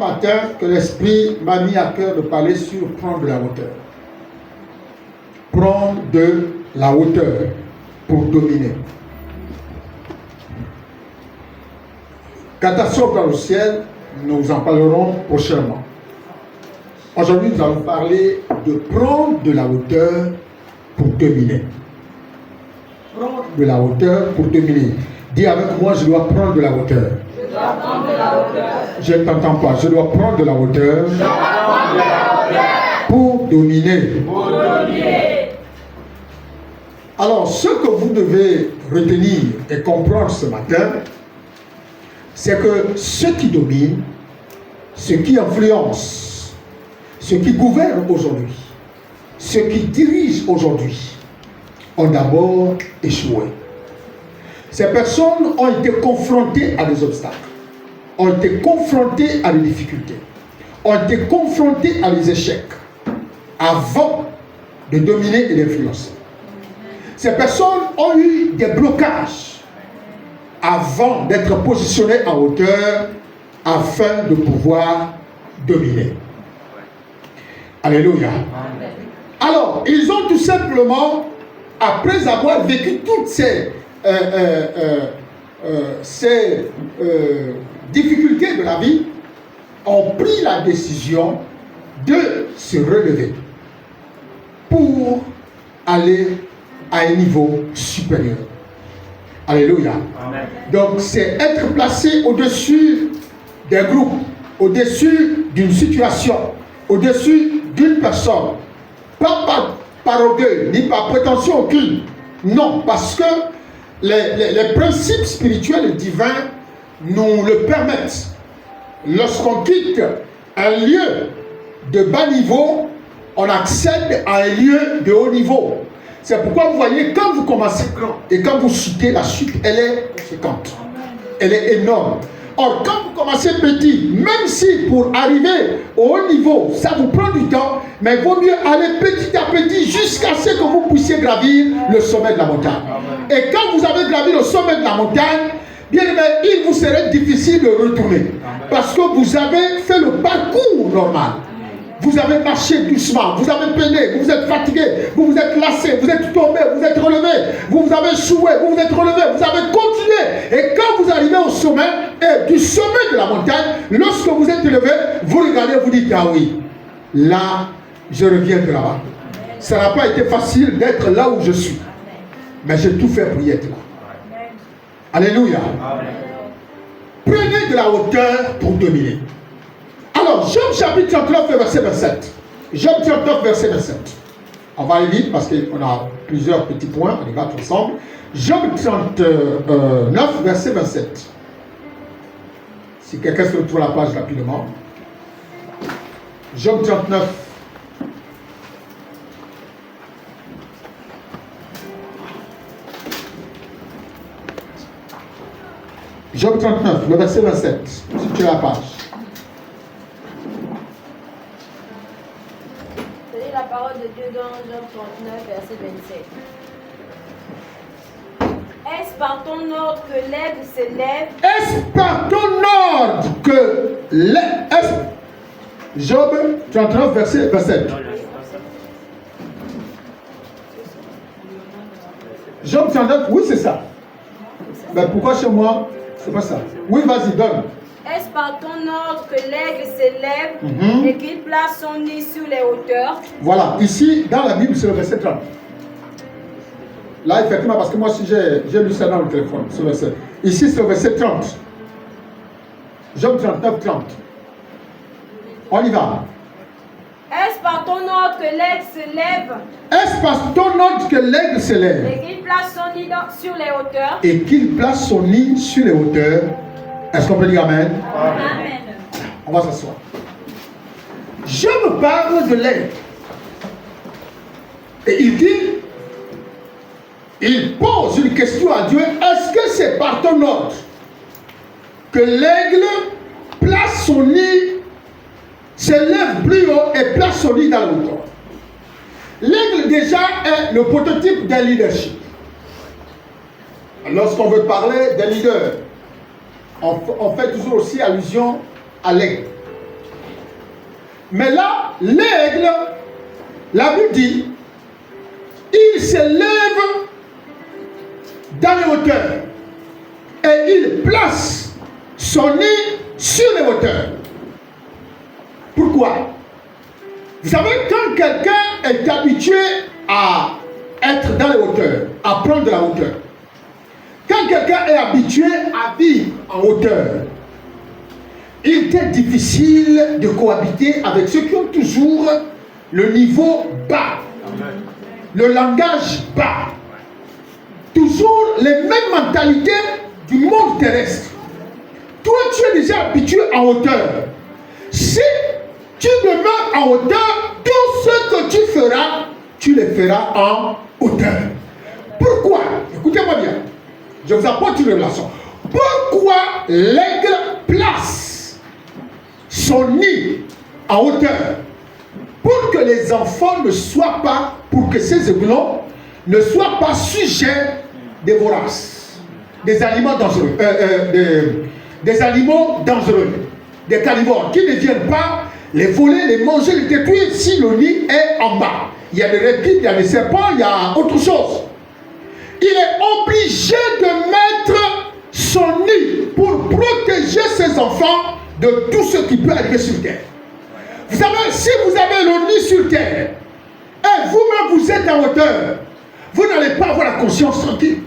matin que l'Esprit m'a mis à cœur de parler sur prendre de la hauteur. Prendre de la hauteur pour dominer. Catastrophe dans le ciel, nous en parlerons prochainement. Aujourd'hui, nous allons parler de prendre de la hauteur pour dominer. Prendre de la hauteur pour dominer. Dis avec moi, je dois prendre de la hauteur. Je dois prendre de la hauteur. Je ne t'entends pas. Je dois prendre de la hauteur. Je dois prendre de la hauteur. Pour dominer. Pour dominer. Alors, ce que vous devez retenir et comprendre ce matin, c'est que ceux qui dominent, ceux qui influencent, ceux qui gouvernent aujourd'hui, ceux qui dirigent aujourd'hui, ont d'abord échoué. Ces personnes ont été confrontées à des obstacles, ont été confrontées à des difficultés, ont été confrontées à des échecs avant de dominer et d'influencer. Ces personnes ont eu des blocages avant d'être positionnées en hauteur afin de pouvoir dominer. Alléluia. Alors, ils ont tout simplement, après avoir vécu toutes ces difficultés de la vie, ont pris la décision de se relever pour aller à un niveau supérieur. Alléluia. Amen. Donc, c'est être placé au-dessus des groupes, au-dessus d'une situation, au-dessus d'une personne. Pas par orgueil, ni par prétention aucune. Non, parce que les principes spirituels et divins nous le permettent. Lorsqu'on quitte un lieu de bas niveau, on accède à un lieu de haut niveau. C'est pourquoi vous voyez, quand vous commencez grand et quand vous chutez, la chute, elle est conséquente. Elle est énorme. Or, quand vous commencez petit, même si pour arriver au haut niveau, ça vous prend du temps, mais il vaut mieux aller petit à petit jusqu'à ce que vous puissiez gravir le sommet de la montagne. Et quand vous avez gravi le sommet de la montagne, bien aimé, il vous serait difficile de retourner. Parce que vous avez fait le parcours normal. Vous avez marché doucement, vous avez peiné, vous vous êtes fatigué, vous vous êtes lassé, vous êtes tombé, vous êtes relevé, vous avez échoué, vous vous êtes relevé, vous avez continué. Et quand vous arrivez au sommet, et du sommet de la montagne, lorsque vous êtes élevé, vous regardez, vous dites, ah oui, là, je reviens de là-bas. Ça n'a pas été facile d'être là où je suis. Mais j'ai tout fait pour y être là. Alléluia. Prenez de la hauteur pour dominer. Alors, Job chapitre 39, verset 27. Job 39, verset 27. On va aller vite parce qu'on a plusieurs petits points, on y va tous ensemble. Job 39, verset 27. Si quelqu'un se retrouve la page rapidement. Job 39. Job 39, le verset 27. Si tu as la page. La parole de Dieu dans Job 39, verset 27. Est-ce par ton ordre que l'aigle s'élève? Est-ce par ton ordre que l'aigle... Job 39, verset 27. Job 39, oui c'est ça. Mais pourquoi chez moi, c'est pas ça? Oui, vas-y, donne. Est-ce par ton ordre que l'aigle s'élève et qu'il place son nid sur les hauteurs? Voilà, ici, dans la Bible, c'est le verset 30. Là, effectivement, parce que moi aussi, j'ai lu ça dans le téléphone, ce verset. Ici, c'est le verset 30. Job 39, 30. On y va. Est-ce par ton ordre que l'aigle s'élève? Est-ce par ton ordre que l'aigle s'élève et qu'il place son nid sur les hauteurs? Et qu'il place son nid sur les hauteurs. Est-ce qu'on peut dire Amen? Amen. On va s'asseoir. Je me parle de l'aigle. Et il dit, il pose une question à Dieu. Est-ce que c'est par ton ordre que l'aigle place son nid, s'élève plus haut et place son nid dans le hauteur? L'aigle déjà est le prototype d'un leadership. Lorsqu'on veut parler d'un leader, on fait toujours aussi allusion à l'aigle. Mais là, l'aigle, la Bible dit, il s'élève dans les hauteurs et il place son nid sur les hauteurs. Pourquoi? Vous savez, quand quelqu'un est habitué à être dans les hauteurs, à prendre de la hauteur, quand quelqu'un est habitué à vivre en hauteur, il est difficile de cohabiter avec ceux qui ont toujours le niveau bas, le langage bas, toujours les mêmes mentalités du monde terrestre. Toi, tu es déjà habitué en hauteur. Si tu demeures en hauteur, tout ce que tu feras, tu le feras en hauteur. Pourquoi? Écoutez-moi bien. Je vous apporte une révélation. Pourquoi l'aigle place son nid en hauteur? Pour que les enfants ne soient pas, pour que ces aiglons ne soient pas sujets des voraces, des aliments dangereux, des animaux dangereux, des carnivores, qui ne viennent pas les voler, les manger, les détruire si le nid est en bas. Il y a des reptiles, il y a des serpents, il y a autre chose. Il est obligé de mettre son nid pour protéger ses enfants de tout ce qui peut arriver sur terre. Vous savez, si vous avez le nid sur terre, et vous-même vous êtes en hauteur, vous n'allez pas avoir la conscience tranquille.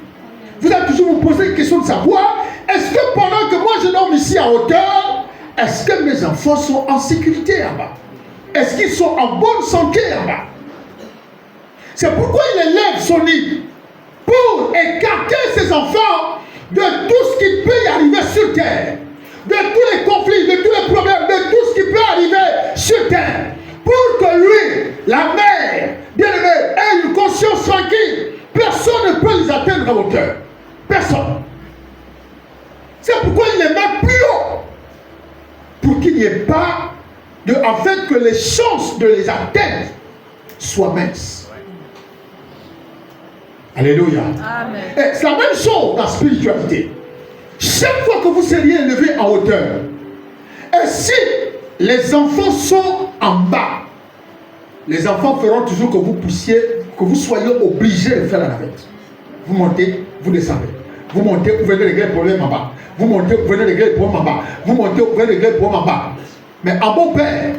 Vous allez toujours vous poser une question de savoir, est-ce que pendant que moi je dors ici en hauteur, est-ce que mes enfants sont en sécurité en bas? Est-ce qu'ils sont en bonne santé en bas? C'est pourquoi il élève son nid, pour écarter ses enfants de tout ce qui peut y arriver sur terre, de tous les conflits, de tous les problèmes, de tout ce qui peut arriver sur terre, pour que lui, la mère, bien-aimée, ait une conscience tranquille. Personne ne peut les atteindre à hauteur. Personne. C'est pourquoi il les met plus haut, pour qu'il n'y ait pas en fait que les chances de les atteindre soient minces. Alléluia. C'est la même chose dans la spiritualité. Chaque fois que vous seriez élevé en hauteur, et si les enfants sont en bas, les enfants feront toujours que vous puissiez, que vous soyez obligés de faire la navette. Vous montez, vous descendez. Vous montez, vous venez régler le problème en bas. Vous montez, vous venez régler le problème en bas. Vous montez, vous venez régler le problème en bas. Mais en bon père,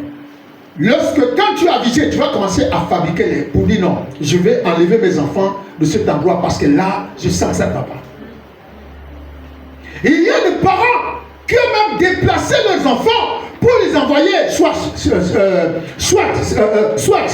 quand tu as visé, tu vas commencer à fabriquer les pour dire non, je vais enlever mes enfants de cet endroit parce que là, je sens que ça ne va pas. Il y a des parents qui ont même déplacé leurs enfants pour les envoyer soit chez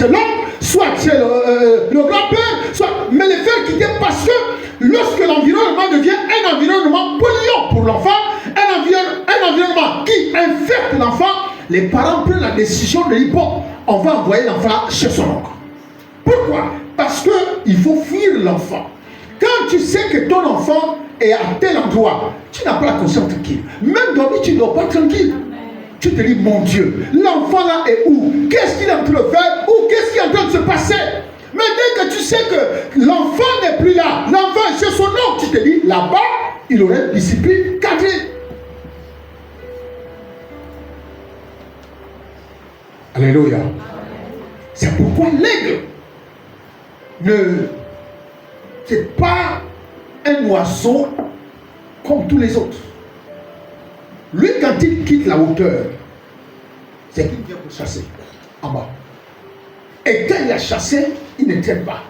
l'oncle, soit chez le grand-père, mais les faire quitter parce que lorsque l'environnement devient un environnement polluant pour l'enfant, un environnement qui infecte l'enfant, les parents prennent la décision de dire bon, on va envoyer l'enfant chez son oncle. Pourquoi? Parce qu'il faut fuir l'enfant. Quand tu sais que ton enfant est à tel endroit, tu n'as pas la conscience tranquille. Même dormir, tu ne dors pas tranquille. Tu te dis, mon Dieu, l'enfant là est où? Qu'est-ce qu'il est en train de faire? Ou qu'est-ce qui est en train de se passer? Mais dès que tu sais que l'enfant n'est plus là, l'enfant est chez son oncle, tu te dis, là-bas, il aurait une discipline cadrée. Alléluia. C'est pourquoi l'aigle c'est pas un oiseau comme tous les autres. Lui, quand il quitte la hauteur, c'est qu'il vient pour chasser en bas. Et quand il a chassé, il ne traite pas.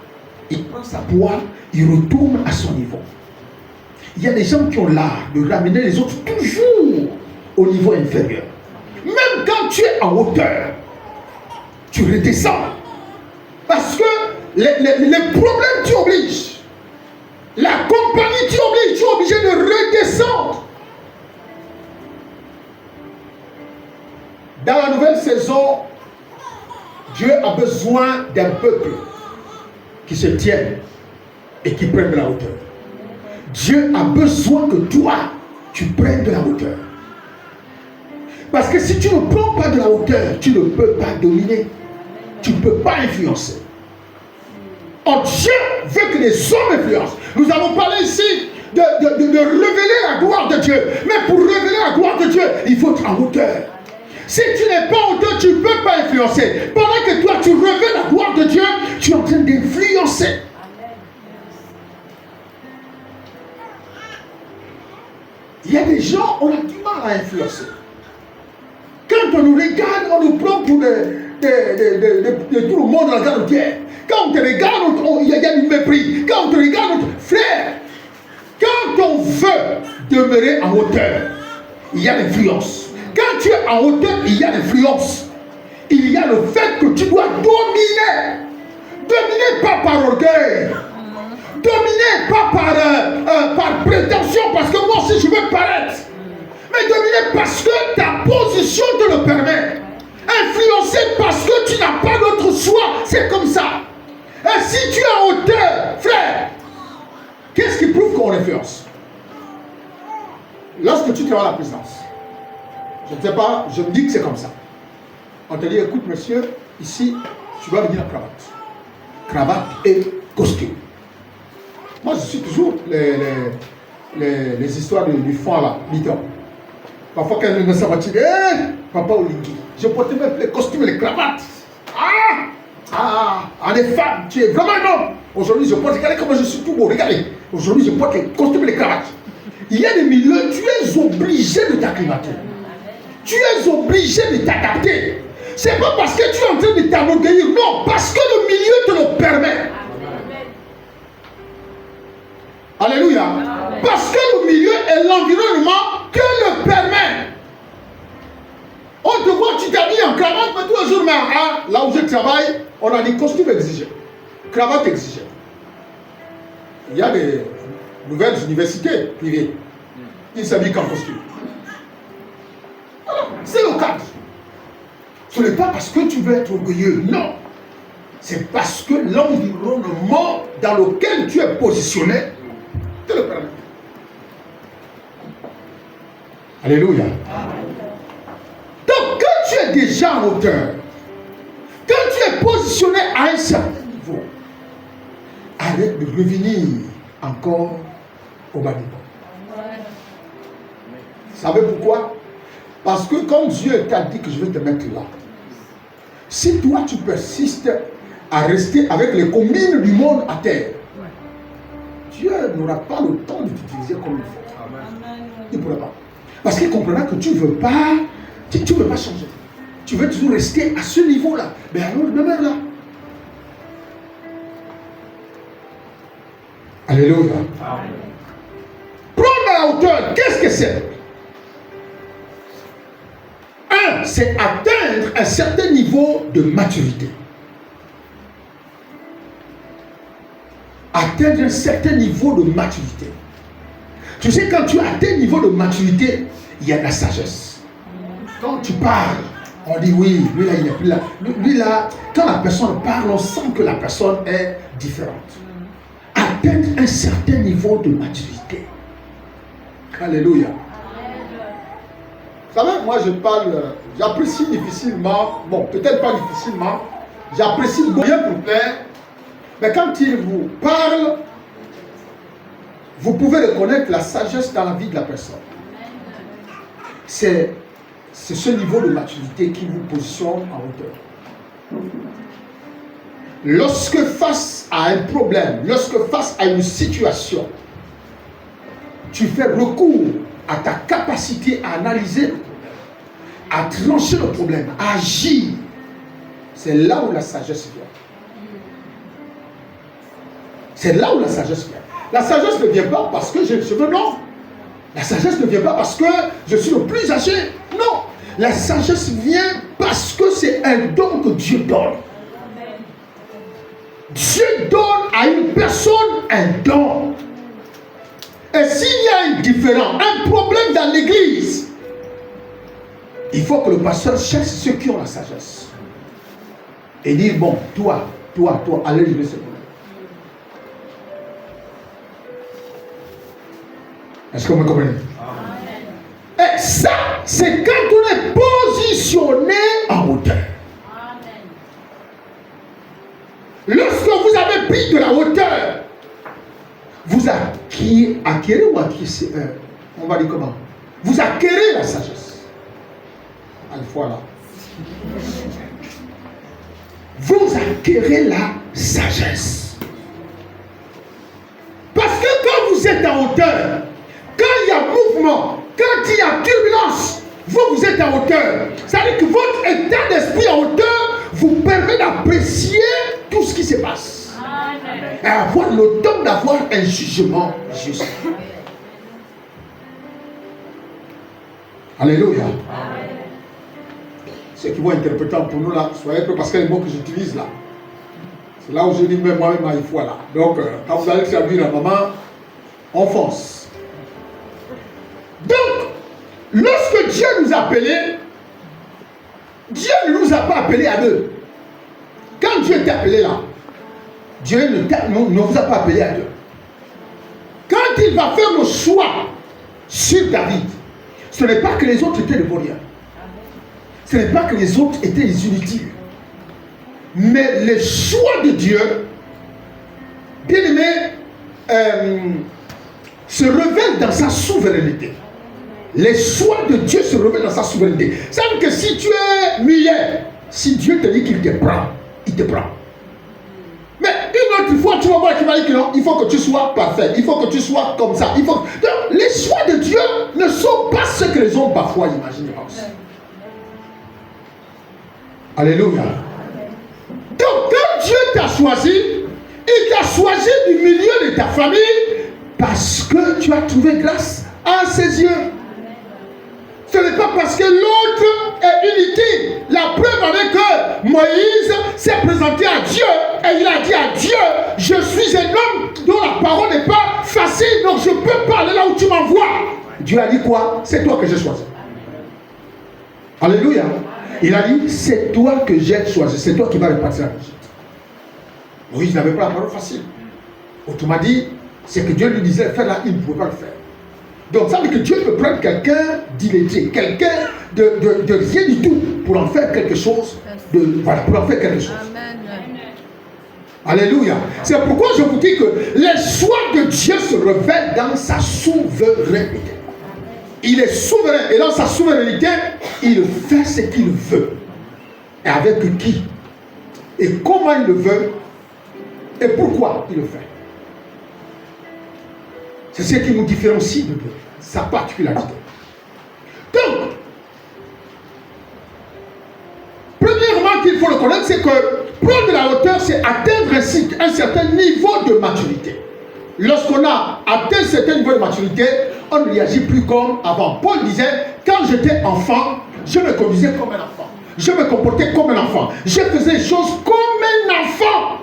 Il prend sa poire, il retourne à son niveau. Il y a des gens qui ont l'art de ramener les autres toujours au niveau inférieur. Même quand tu es en hauteur, tu redescends. Parce que les problèmes tu obliges. La compagnie tu obliges, tu es obligé de redescendre. Dans la nouvelle saison, Dieu a besoin d'un peuple qui se tienne et qui prenne de la hauteur. Dieu a besoin que toi, tu prennes de la hauteur. Parce que si tu ne prends pas de la hauteur, tu ne peux pas dominer. Tu ne peux pas influencer. Oh, Dieu veut que les hommes influencent. Nous avons parlé ici de révéler la gloire de Dieu. Mais pour révéler la gloire de Dieu, il faut être en hauteur. Si tu n'es pas en hauteur, tu ne peux pas influencer. Pendant que toi, tu revêts la gloire de Dieu, tu es en train d'influencer. Il y a des gens, on a du mal à influencer. Quand on nous regarde, on nous prend pour de tout le monde dans la terre. Quand on te regarde, il y a du mépris. Quand on te regarde, frère, quand on veut demeurer en hauteur, il y a l'influence. Quand tu es en hauteur, il y a l'influence. Il y a le fait que tu dois dominer. Dominer pas par orgueil. Dominer pas par prétention, parce que moi aussi je veux paraître. Mais dominer parce que ta position te le permet. Influencer parce que tu n'as pas d'autre choix. C'est comme ça. Et si tu es en hauteur, frère, qu'est-ce qui prouve qu'on influence? Lorsque tu travailles à la présidence, je ne sais pas, je me dis que c'est comme ça. On te dit, écoute monsieur, ici, tu vas venir en cravate. Cravate et costume. Moi, je suis toujours les histoires du fond là, bidon. Parfois, quand je me sens fatigué, papa Olingi, je porte même les costumes et les cravates. Les femmes, tu es vraiment un homme. Aujourd'hui, je porte, regardez comment je suis tout beau, regardez. Aujourd'hui, je porte les costumes et les cravates. Il y a des milieux, tu es obligé de t'acclimater. Tu es obligé de t'adapter. C'est pas parce que tu es en train de t'enorgueillir, non, parce que le milieu te le permet. Alléluia. Parce que le milieu et l'environnement te le permet. On te voit, tu t'habilles en cravate, mais tous les jours, là où je travaille, on a des costumes exigés, cravate exigée. Il y a des nouvelles universités privées. Ils s'habillent en costume. C'est le cadre. Ce n'est pas parce que tu veux être orgueilleux, non. C'est parce que l'environnement dans lequel tu es positionné te le permet. Alléluia. Donc, quand tu es déjà en hauteur, quand tu es positionné à un certain niveau, arrête de revenir encore au bas niveau. Vous savez pourquoi? Parce que quand Dieu t'a dit que je vais te mettre là, si toi tu persistes à rester avec les combines du monde à terre, Dieu n'aura pas le temps de t'utiliser comme il faut. Il ne pourra pas. Parce qu'il comprendra que tu ne veux pas, tu veux pas changer. Tu veux toujours rester à ce niveau-là. Mais alors, demeure là. Alléluia. Prendre la hauteur, qu'est-ce que c'est? C'est atteindre un certain niveau de maturité. Atteindre un certain niveau de maturité. Tu sais, quand tu atteins un niveau de maturité, il y a de la sagesse. Quand tu parles, on dit oui, lui là, il n'est plus là. Lui là, quand la personne parle, on sent que la personne est différente. Atteindre un certain niveau de maturité. Alléluia. Vous savez, moi je parle, j'apprécie difficilement, bon, peut-être pas difficilement, j'apprécie bien pour plaire, mais quand il vous parle, vous pouvez reconnaître la sagesse dans la vie de la personne. C'est ce niveau de maturité qui vous positionne en hauteur. Lorsque face à un problème, lorsque face à une situation, tu fais recours à ta capacité à analyser le problème, à trancher le problème, à agir, c'est là où la sagesse vient. C'est là où la sagesse vient. La sagesse ne vient pas parce que j'ai le cheveu blanc. La sagesse ne vient pas parce que je suis le plus âgé. Non. La sagesse vient parce que c'est un don que Dieu donne. Dieu donne à une personne un don. Et s'il y a un différent, un problème dans l'église, il faut que le pasteur cherche ceux qui ont la sagesse. Et dire, bon, toi, allez régler ce problème. Est-ce que vous me comprenez? Et ça, c'est quand on est positionné en hauteur. Lorsque vous avez pris de la hauteur, vous acquérez ou acquérez, on va dire comment? Vous acquérez la sagesse. Voilà. Vous acquérez la sagesse. Parce que quand vous êtes en hauteur, quand il y a mouvement, quand il y a turbulence, vous êtes en hauteur. C'est-à-dire que votre état d'esprit en hauteur vous permet d'apprécier tout ce qui se passe. Amen. Et avoir le temps d'avoir un jugement juste. Alléluia. Amen. Ceux qui vont interpréter pour nous là, soyez prêts parce que les mots que j'utilise là, c'est là où je dis même moi-même il faut là. Donc quand vous allez servir la maman, on fonce. Donc, lorsque Dieu nous a appelés, Dieu ne nous a pas appelés à deux. Quand Dieu t'a appelé là, Dieu ne vous a pas appelé à deux. Quand il va faire le choix sur David, ce n'est pas que les autres étaient de bon rien. Ce n'est pas que les autres étaient les inutiles. Mais le choix de Dieu, bien aimé, se révèle dans sa souveraineté. Les choix de Dieu se révèlent dans sa souveraineté. Ça veut dire que si tu es muet, si Dieu te dit qu'il te prend, il te prend. Mais une autre fois, tu vas voir qu'il va dire que non, il faut que tu sois parfait, il faut que tu sois comme ça. Donc, les choix de Dieu ne sont pas ce que les hommes parfois imaginent. Alléluia. Donc, quand Dieu t'a choisi, il t'a choisi du milieu de ta famille parce que tu as trouvé grâce à ses yeux. Ce n'est pas parce que l'autre est inutile. La preuve en est que Moïse s'est présenté à Dieu et il a dit à Dieu, je suis un homme dont la parole n'est pas facile, donc je ne peux pas aller là où tu m'envoies. Dieu a dit quoi? C'est toi que j'ai choisi. Alléluia. Il a dit, c'est toi que j'ai choisi, c'est toi qui vas repartir à l'Égypte. Moïse n'avait pas la parole facile. Autrement dit, c'est que Dieu lui disait, faire là, il ne pouvait pas le faire. Donc ça veut dire que Dieu peut prendre quelqu'un d'illettré, quelqu'un de rien du tout, pour en faire quelque chose, pour en faire quelque chose. Amen. Alléluia. C'est pourquoi je vous dis que les choix de Dieu se révèlent dans sa souveraineté. Il est souverain et dans sa souveraineté, il fait ce qu'il veut. Et avec qui? Et comment il le veut? Et pourquoi il le fait? C'est ce qui nous différencie de Dieu, sa particularité. Donc, premièrement qu'il faut le connaître, c'est que prendre de la hauteur, c'est atteindre un certain niveau de maturité. Lorsqu'on a atteint un certain niveau de maturité, on ne réagit plus comme avant. Paul disait, quand j'étais enfant, je me conduisais comme un enfant. Je me comportais comme un enfant. Je faisais les choses comme un enfant.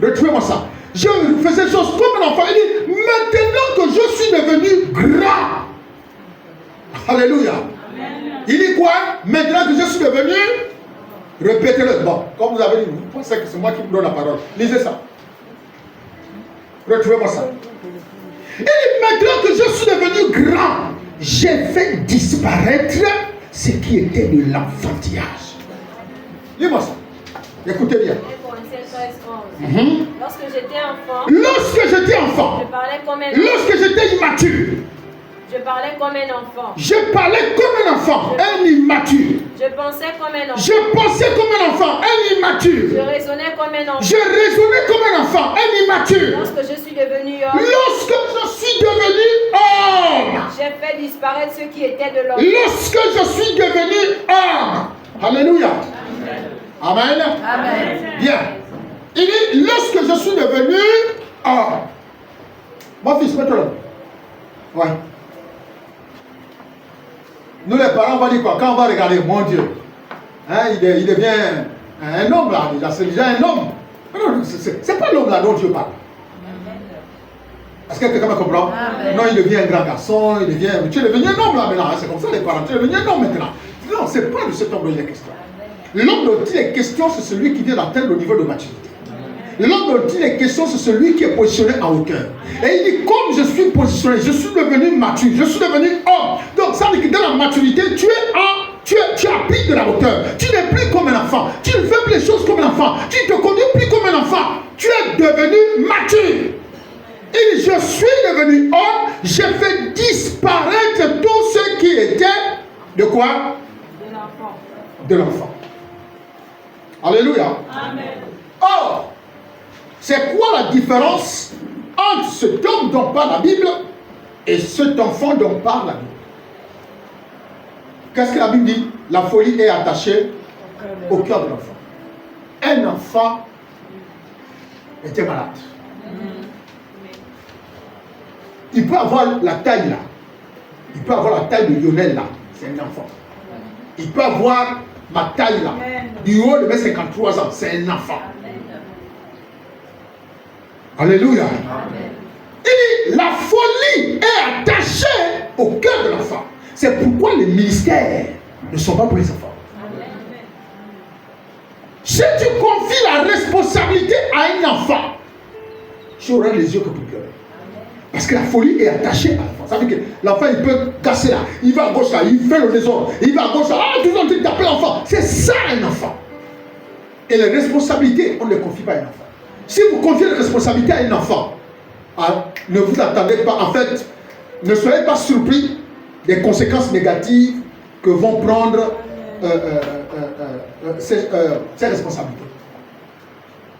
Retrouvez-moi ça. Je faisais les choses comme un enfant. Il dit, maintenant que je suis devenu grand. Alléluia. Amen. Il dit quoi? Maintenant que je suis devenu, répétez-le. Bon, comme vous avez dit, vous pensez que c'est moi qui vous donne la parole. Lisez ça. Retrouvez-moi ça. Il dit, maintenant que je suis devenu grand, j'ai fait disparaître ce qui était de l'enfantillage. Lisez-moi ça. Écoutez bien. Lorsque j'étais enfant, je parlais comme un lorsque j'étais immature, je parlais comme un enfant. Je parlais comme un enfant, un immature. Je pensais comme un enfant. Je pensais comme un enfant, un immature. Je raisonnais comme un enfant. Je raisonnais comme un enfant, un immature. Lorsque je suis devenu homme. Lorsque je suis devenu homme. J'ai fait disparaître ce qui était de l'homme. Lorsque je suis devenu homme. Alléluia. Amen. Amen. Bien. Il dit, lorsque je suis devenu homme. Mon fils, mets-toi là. Ouais. Nous les parents, on va dire quoi? Quand on va regarder, mon Dieu, hein, il devient un homme là, déjà, c'est déjà un homme. Non, c'est pas l'homme là dont Dieu parle. Est-ce que quelqu'un me comprend? Non, il devient un grand garçon, tu es devenu un homme là maintenant, c'est comme ça les parents, tu es devenu un homme maintenant. Non, c'est pas de cet homme dont il est question. L'homme dont il est question, c'est celui qui vient d'atteindre le niveau de maturité. L'homme dont il est question, c'est celui qui est positionné en hauteur. Et il dit, comme je suis positionné, je suis devenu mature, je suis devenu homme. Donc ça veut dire que dans la maturité, tu habites de la hauteur. Tu n'es plus comme un enfant. Tu ne fais plus les choses comme un enfant. Tu ne te conduis plus comme un enfant. Tu es devenu mature. Et je suis devenu homme, j'ai fait disparaître tout ce qui était de quoi? de l'enfant. Alléluia. Amen. Or, c'est quoi la différence entre cet homme dont parle la Bible et cet enfant dont parle la Bible? Qu'est-ce que la Bible dit? La folie est attachée au cœur de l'enfant. Un enfant était malade. Il peut avoir la taille là. Il peut avoir la taille de Lionel là. C'est un enfant. Il peut avoir ma taille là. Du haut de mes 53 ans. C'est un enfant. Alléluia. Et la folie est attachée au cœur de l'enfant. C'est pourquoi les ministères ne sont pas pour les enfants. Si tu confies la responsabilité à un enfant, tu auras les yeux que pour pleurer. Parce que la folie est attachée à l'enfant. Ça veut dire que l'enfant, il peut casser là, il va à gauche là, il fait le désordre, il va à gauche là, tout le monde dit d'appeler l'enfant. C'est ça un enfant. Et les responsabilités, on ne les confie pas à un enfant. Si vous confiez les responsabilités à un enfant, ne vous attendez pas, en fait, ne soyez pas surpris des conséquences négatives que vont prendre ses responsabilités.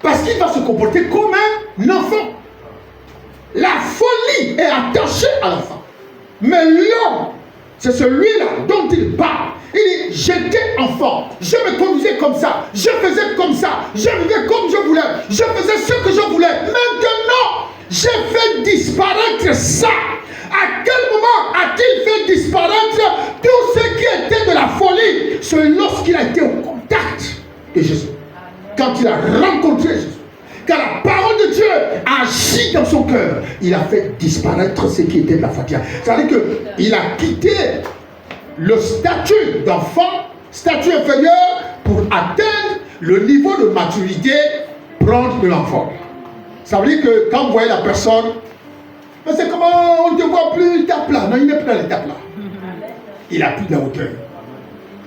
Parce qu'il va se comporter comme un enfant. La folie est attachée à l'enfant. Mais l'homme, c'est celui-là dont il parle. Il dit, j'étais enfant, je me conduisais comme ça, je faisais comme ça, je vivais comme je voulais, je faisais ce que je voulais. Maintenant, j'ai fait disparaître ça. À quel moment a-t-il fait disparaître tout ce qui était de la folie? C'est lorsqu'il a été au contact de Jésus. Quand il a rencontré Jésus. Quand la parole de Dieu a agi dans son cœur, il a fait disparaître ce qui était de la fatigue. C'est-à-dire qu'il a quitté le statut d'enfant, statut inférieur, pour atteindre le niveau de maturité, prendre de l'enfant. Ça veut dire que quand vous voyez la personne, mais c'est comment on ne te voit plus, il tape là. Non, il n'est plus dans l'étape là. Il a plus de la hauteur.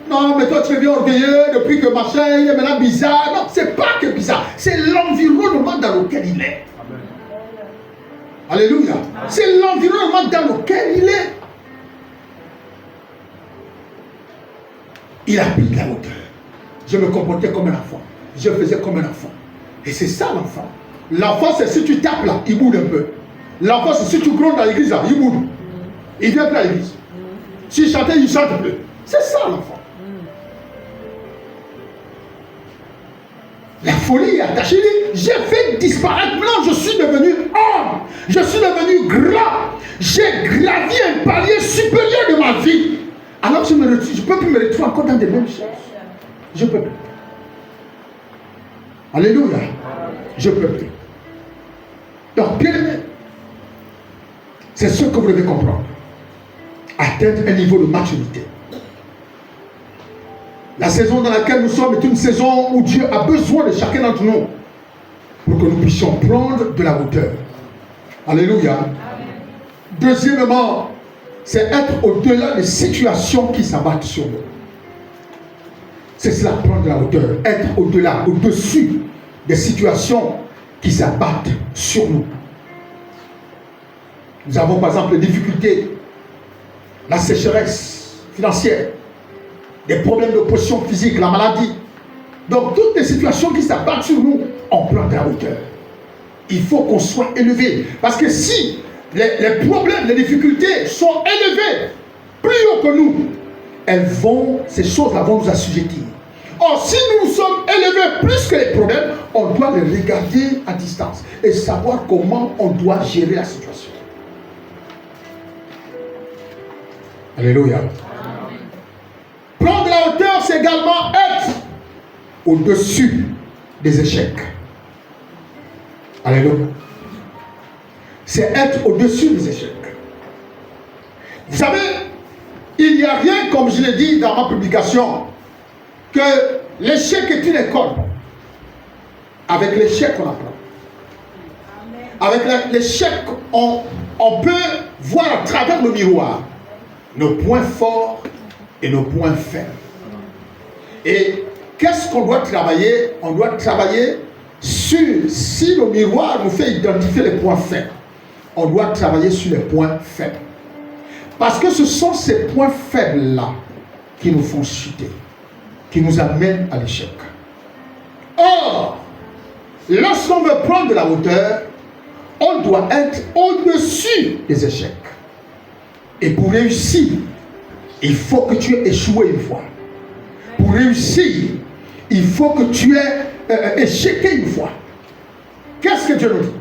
Non, mais toi tu es bien orgueilleux depuis que machin, il est maintenant bizarre. Non, c'est pas que bizarre, c'est l'environnement dans lequel il est. Alléluia. C'est l'environnement dans lequel il est. Il a pris de la hauteur. Je me comportais comme un enfant. Je faisais comme un enfant. Et c'est ça l'enfant. L'enfant, c'est si tu tapes là, il boude un peu. L'enfant, c'est si tu grondes dans l'église là, il boude. Il vient plus à l'église. S'il chantait, il chante plus. C'est ça l'enfant. La folie est attachée. J'ai fait disparaître. Maintenant, je suis devenu homme. Je suis devenu grand. J'ai gravi un palier supérieur de ma vie. Alors je ne peux plus me retrouver encore dans des mêmes choses. Je ne peux plus. Alléluia. Je ne peux plus. Donc, bien aimé, c'est ce que vous devez comprendre. Atteindre un niveau de maturité. La saison dans laquelle nous sommes est une saison où Dieu a besoin de chacun d'entre nous pour que nous puissions prendre de la hauteur. Alléluia. Amen. Deuxièmement, c'est être au-delà des situations qui s'abattent sur nous. C'est cela, prendre de la hauteur. Être au-delà, au-dessus des situations qui s'abattent sur nous. Nous avons par exemple les difficultés, la sécheresse financière, des problèmes de position physique, la maladie. Donc toutes les situations qui s'abattent sur nous, on prend de la hauteur. Il faut qu'on soit élevé. Parce que si les problèmes, les difficultés sont élevées plus haut que nous, ces choses-là vont nous assujettir. Or, si nous sommes élevés plus que les problèmes, on doit les regarder à distance et savoir comment on doit gérer la situation. Alléluia. Prendre de la hauteur, c'est également être au-dessus des échecs. Alléluia. C'est être au-dessus des échecs. Vous savez, il n'y a rien, comme je l'ai dit dans ma publication, que l'échec est une école. Avec l'échec, on apprend. Avec l'échec, on peut voir à travers le miroir nos points forts et nos points faibles. Et qu'est-ce qu'on doit travailler? On doit travailler sur, si le miroir nous fait identifier les points faibles, on doit travailler sur les points faibles. Parce que ce sont ces points faibles-là qui nous font chuter. qui nous amène à l'échec. Or, lorsqu'on veut prendre de la hauteur, on doit être au-dessus des échecs. Et pour réussir, il faut que tu aies échoué une fois. Pour réussir, il faut que tu aies échecé une fois. Qu'est-ce que Dieu nous dit?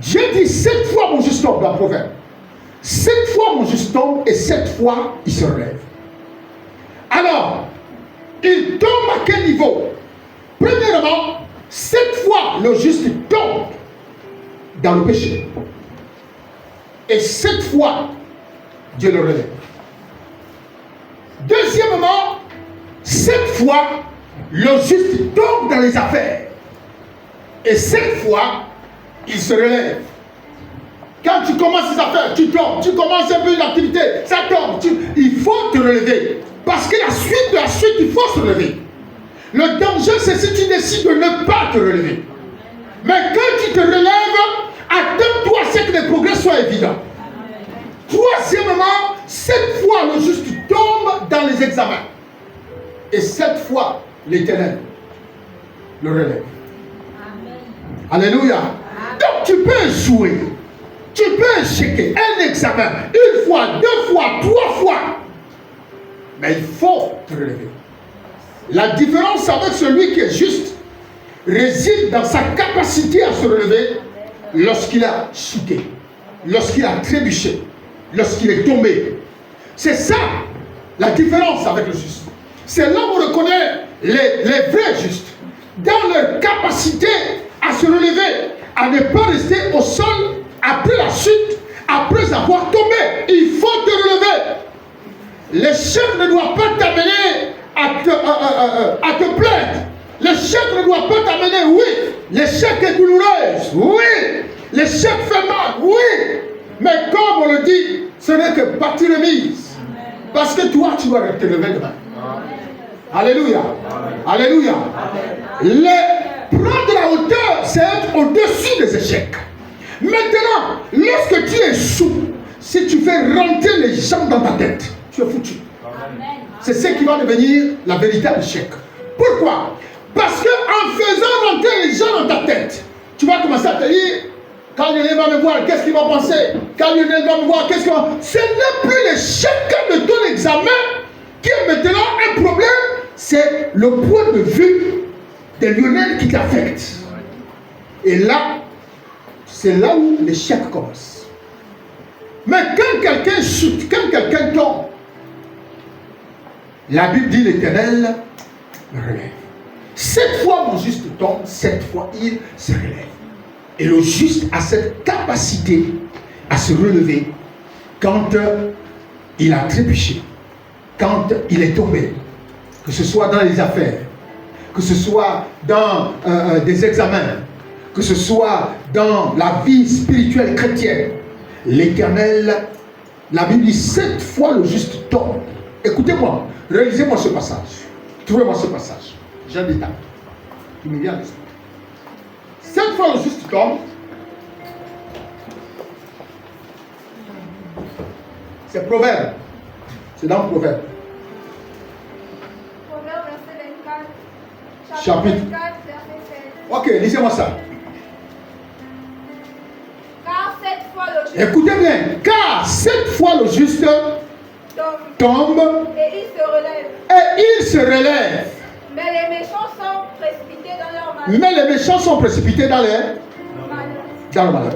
Dieu dit 7 fois mon juste tombe dans le proverbe. 7 fois mon juste tombe et 7 fois il se relève. Alors, il tombe à quel niveau? Premièrement, 7 fois le juste tombe dans le péché. Et 7 fois, Dieu le relève. Deuxièmement, 7 fois, le juste tombe dans les affaires. Et 7 fois, il se relève. Quand tu commences les affaires, tu tombes. Tu commences un peu une activité, ça tombe. Il faut te relever. Parce que la suite de la suite, il faut se relever. Le danger, c'est si tu décides de ne pas te relever. Mais quand tu te relèves, attends-toi à ce que les progrès soient évidents. Troisièmement, 7 fois le juste tombe dans les examens. Et 7 fois, l'Éternel le relève. Alléluia. Donc tu peux échouer. Tu peux échequer un examen 1 fois, 2 fois, 3 fois. Mais il faut te relever. La différence avec celui qui est juste réside dans sa capacité à se relever lorsqu'il a chuté, lorsqu'il a trébuché, lorsqu'il est tombé. C'est ça la différence avec le juste. C'est là où on reconnaît les vrais justes, dans leur capacité à se relever, à ne pas rester au sol après la chute, après avoir tombé. Il faut te relever. L'échec ne doit pas t'amener à te plaindre. L'échec ne doit pas t'amener, oui. L'échec est douloureuse, oui. L'échec fait mal, oui. Mais comme on le dit, ce n'est que partie remise. Parce que toi, tu dois te lever demain. Alléluia. Alléluia. Prendre de la hauteur, c'est être au-dessus des échecs. Maintenant, lorsque tu échoues, si tu fais rentrer les gens dans ta tête, tu es foutu. C'est ce qui va devenir la véritable échec. Pourquoi? Parce qu'en faisant rentrer les gens dans ta tête, tu vas commencer à te dire, quand Lionel va me voir, qu'est-ce qu'il va penser? Quand Lionel va me voir, qu'est-ce qu'il va... Ce n'est plus l'échec de ton examen qui est maintenant un problème, c'est le point de vue de Lionel qui t'affecte. Et là, c'est là où l'échec commence. Mais quand quelqu'un chute, quand quelqu'un tombe, la Bible dit l'Éternel me relève. 7 fois mon juste tombe, 7 fois il se relève. Et le juste a cette capacité à se relever quand il a trébuché, quand il est tombé, que ce soit dans les affaires, que ce soit dans des examens, que ce soit dans la vie spirituelle chrétienne. L'Éternel, la Bible dit 7 fois le juste tombe. Écoutez-moi, réalisez-moi ce passage. Trouvez-moi ce passage. J'ai un détail qui me vient à l'esprit. 7 fois le juste tombe. C'est Proverbe. C'est dans Proverbe. Proverbe verset 24. Chapitre. 24, verset 16. Ok, lisez-moi ça. Car 7 fois le juste Écoutez bien. Car 7 fois le juste tombe et il se relève. et il se relève. Mais les méchants sont précipités dans leur malheur. Mais les méchants sont précipités dans le malheur.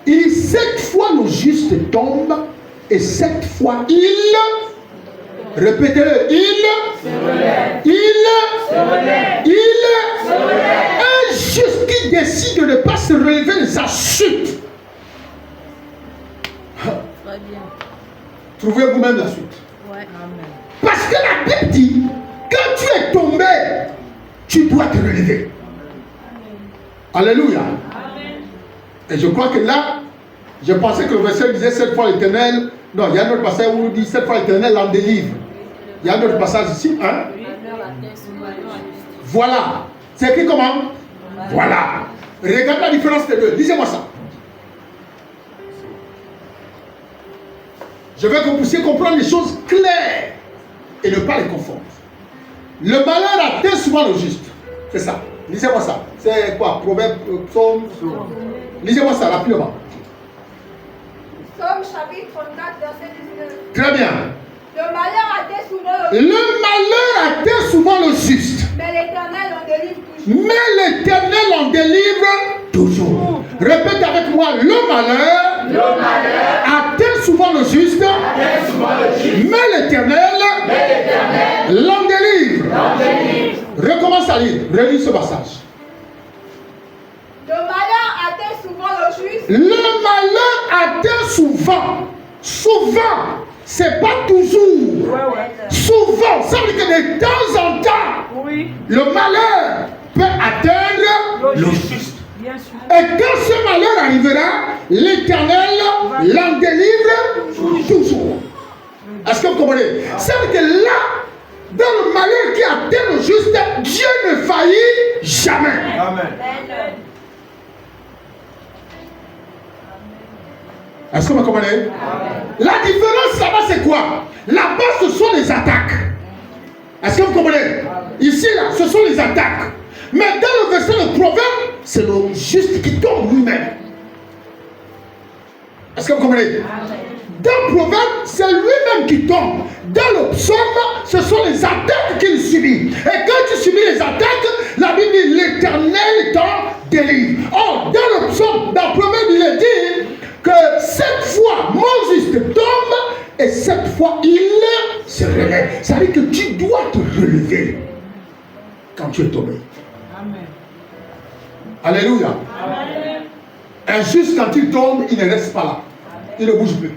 Il dit 7 fois le juste tombe et 7 fois il, répétez-le, il se relève. Un juste qui décide de ne pas se relever de sa chute. Très bien. Trouvez vous-même la suite. Ouais. Amen. Parce que la Bible dit, quand tu es tombé, tu dois te relever. Alléluia. Amen. Et je crois que là, je pensais que le verset disait 7 fois l'Éternel. Non, il y a un autre passage où il dit 7 fois l'Éternel l'en délivre. Il y a un autre passage ici. Hein? Voilà. C'est écrit comment? Voilà. Regardez la différence des deux. Lisez-moi ça. Je veux que vous puissiez comprendre les choses claires et ne pas les confondre. Le malheur atteint souvent le juste. C'est ça. Lisez-moi ça. C'est quoi? Proverbe, psaume. Lisez-moi ça rapidement. Psaume chapitre 34, verset 19. Très bien. Le malheur atteint souvent le Le malheur atteint souvent le juste. mais l'Éternel en délivre toujours. Mais l'Éternel en délivre toujours. Répète avec moi. Le malheur atteint souvent le juste. Mais l'Éternel l'en délivre. Recommence à lire. Relis ce passage. Le malheur atteint souvent le juste. Le malheur atteint souvent. Souvent. C'est pas toujours. Souvent. Ça veut dire que de temps en temps, le malheur peut atteindre le juste. Et quand ce malheur arrivera, l'Éternel l'en délivre toujours. Est-ce que vous comprenez? Ça veut dire que là, dans le malheur qui atteint le juste, Dieu ne faillit jamais. Amen. Est-ce que vous comprenez? La différence là-bas, c'est quoi? Là-bas, ce sont les attaques. Est-ce que vous comprenez? Ici, là, ce sont les attaques. Mais dans le verset de Proverbe, c'est le juste qui tombe lui-même. Est-ce que vous comprenez? Dans le Proverbe, c'est lui-même qui tombe. Dans le psaume, ce sont les attaques qu'il subit. Et quand tu subis les attaques, la Bible dit l'Éternel t'en délivre. Or, dans le psaume, dans le Proverbe, il est dit que 7 fois mon juste tombe et 7 fois il se relève. Ça veut dire que tu dois te relever quand tu es tombé. Amen. Alléluia. Amen. Un juste, quand il tombe, il ne reste pas là. Il ne bouge plus.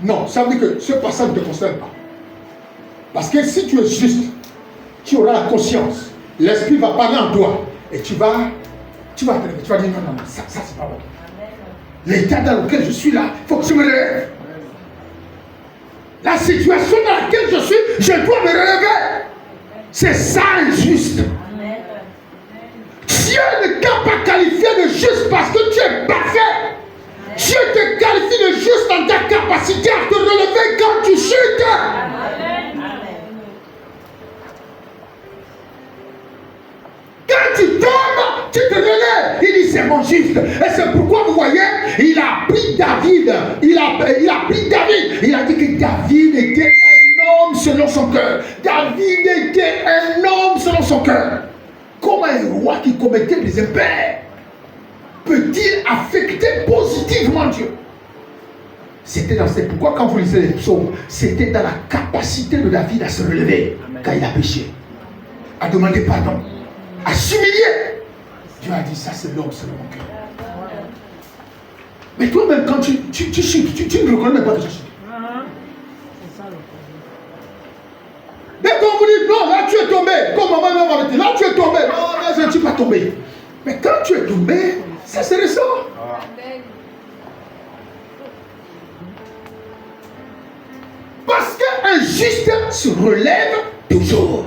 Non, ça veut dire que ce passage ne te concerne pas. Parce que si tu es juste, tu auras la conscience. L'esprit va parler en toi. Et tu vas te lever. Tu vas dire non, ça c'est pas bon. L'état dans lequel je suis là, il faut que je me relève. La situation dans laquelle je suis, je dois me relever. C'est ça injuste. Dieu ne t'a pas qualifié de juste parce que tu es parfait. Dieu te qualifie de juste en ta capacité à te relever quand tu chutes. Quand tu tombes, tu te relèves. Il dit c'est mon juste. Et c'est pourquoi vous voyez, il a pris David. Il a pris David. Il a dit que David était un homme selon son cœur. David était un homme selon son cœur. Comme un roi qui commettait des impairs peut-il affecter positivement Dieu? C'était dans ces... Pourquoi quand vous lisez les psaumes, c'était dans la capacité de David à se relever quand il a péché, à demander pardon, à s'humilier. Dieu a dit ça, c'est l'homme selon mon cœur. Mais toi-même, quand tu chutes, tu ne reconnais pas que tu chutes. Dès qu'on vous dit non, là tu es tombé, comme maman m'a dit, là tu es tombé, non, là je ne suis pas tombé. Mais quand tu es tombé, ça se ressort. Parce qu'un juste se relève toujours.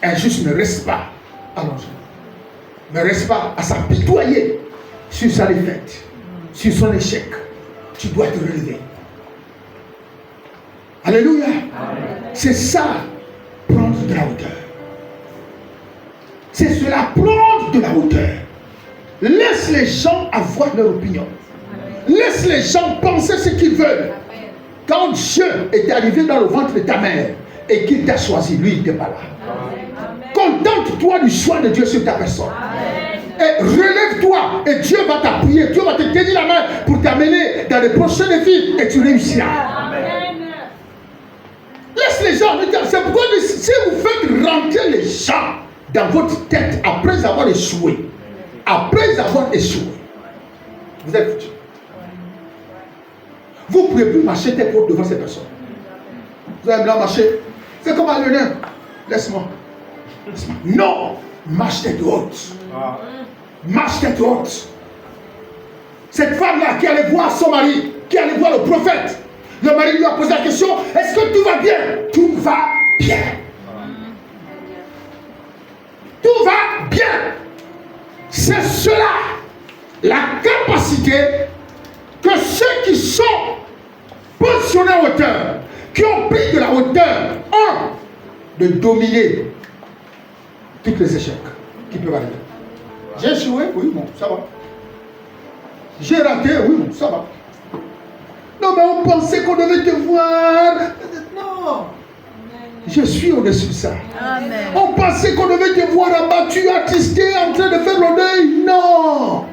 Un juste ne reste pas allongé. Ne reste pas à s'apitoyer sur sa défaite, sur son échec. Tu dois te relever. Alléluia. C'est ça, prendre de la hauteur. C'est cela, prendre de la hauteur. Laisse les gens avoir leur opinion. Laisse les gens penser ce qu'ils veulent. Quand Dieu est arrivé dans le ventre de ta mère et qu'il t'a choisi, lui, il n'était pas là. Contente-toi du choix de Dieu sur ta personne. Et relève-toi et Dieu va t'appuyer. Dieu va te tenir la main pour t'amener dans les prochains défis et tu réussiras. Laisse les gens. C'est pourquoi si vous faites rentrer les gens dans votre tête après avoir échoué, vous êtes foutu. Vous ne pouvez plus marcher tête haute devant ces personnes. Vous allez là marcher. C'est comme un Lionel. Laisse-moi. Non, marche tête haute. Marche tête haute. Cette femme-là qui allait voir son mari, qui allait voir le prophète, le mari lui a posé la question, est-ce que tout va bien? Tout va bien. Tout va bien. C'est cela, la capacité que ceux qui sont positionnés en hauteur, qui ont pris de la hauteur, ont de dominer tous les échecs qui peuvent arriver. J'ai échoué, oui, bon, ça va. J'ai raté, oui, bon, ça va. Non, mais on pensait qu'on devait te voir. Non. Je suis au-dessus de ça. Amen. On pensait qu'on devait te voir abattu, attristé, en train de faire le deuil. Non.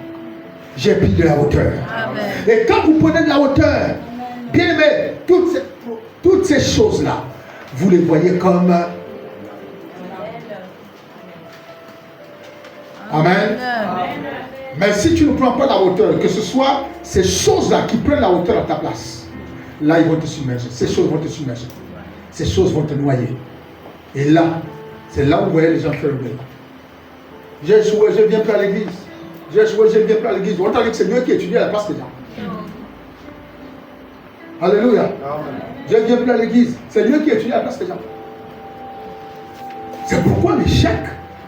J'ai pris de la hauteur. Amen. Et quand vous prenez de la hauteur, bien aimé, toutes ces choses-là, vous les voyez comme... Amen. Mais si tu ne prends pas la hauteur, que ce soit ces choses-là qui prennent la hauteur à ta place, là, ils vont te submerger. Ces choses vont te submerger. Ces choses vont te noyer. Et là, c'est là où vous voyez les gens faire le deuil. J'ai échoué, je ne viens plus à l'église. J'ai échoué, je ne viens plus à l'église. On t'a dit que c'est Dieu qui étudie à la place des gens. Alléluia. Je ne viens plus à l'église. C'est Dieu qui étudie à la place des gens. C'est pourquoi l'échec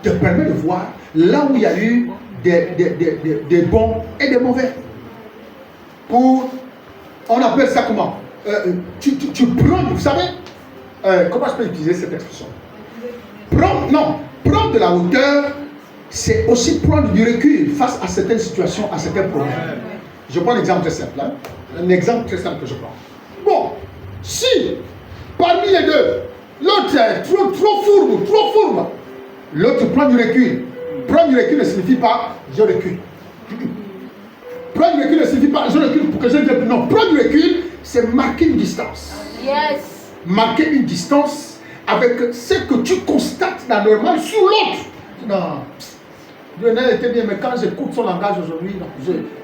te permet de voir là où il y a eu des bons et des mauvais. On appelle ça comment? Tu prends, vous savez, comment je peux utiliser cette expression? Prendre de la hauteur, c'est aussi prendre du recul face à certaines situations, à certains problèmes. Je prends un exemple très simple. Hein? Un exemple très simple que je prends. Bon, si parmi les deux, l'autre est trop fourbe, l'autre prend du recul. Prendre du recul ne signifie pas je recule. Prendre du recul ne signifie pas je recule pour que je ne vienne plus. Non, prendre du recul, c'est marquer une distance. Yes. Marquer une distance avec ce que tu constates d'anormal sur l'autre. Non. Lionel était bien, mais quand j'écoute son langage aujourd'hui,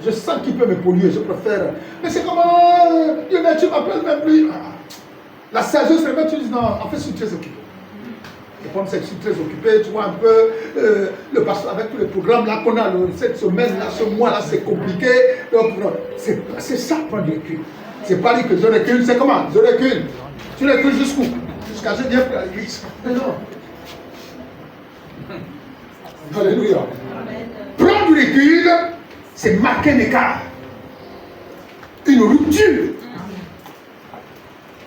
je sens qu'il peut me polluer, je préfère. Mais c'est comment Lionel, tu m'appelles même plus. La sagesse, c'est même, tu dis non, en fait, je suis très occupé. Et comme ça, je suis très occupé, tu vois un peu le pasteur avec tous les programmes là qu'on a cette semaine, là, ce mois là, c'est compliqué. Donc, c'est ça, prendre du recul. C'est pas dire que je recule, c'est comment? Je recule. Tu recules jusqu'où? Jusqu'à je viens à l'église. Mais non. Alléluia. Prendre du recul, c'est marquer un écart. Une rupture.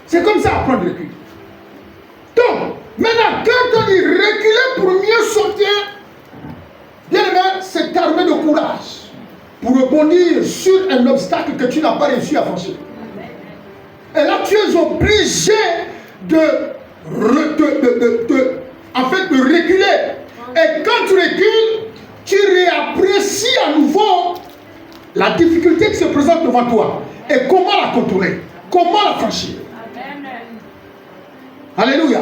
C'est comme ça, prendre du recul. Donc, maintenant, quand on dit reculer pour mieux sauter, bien aimé, c'est t'armer de courage pour rebondir sur un obstacle que tu n'as pas réussi à franchir. Et là, tu es obligé de reculer. Et quand tu recules, tu réapprécies à nouveau la difficulté qui se présente devant toi. Et comment la contourner, comment la franchir. Alléluia.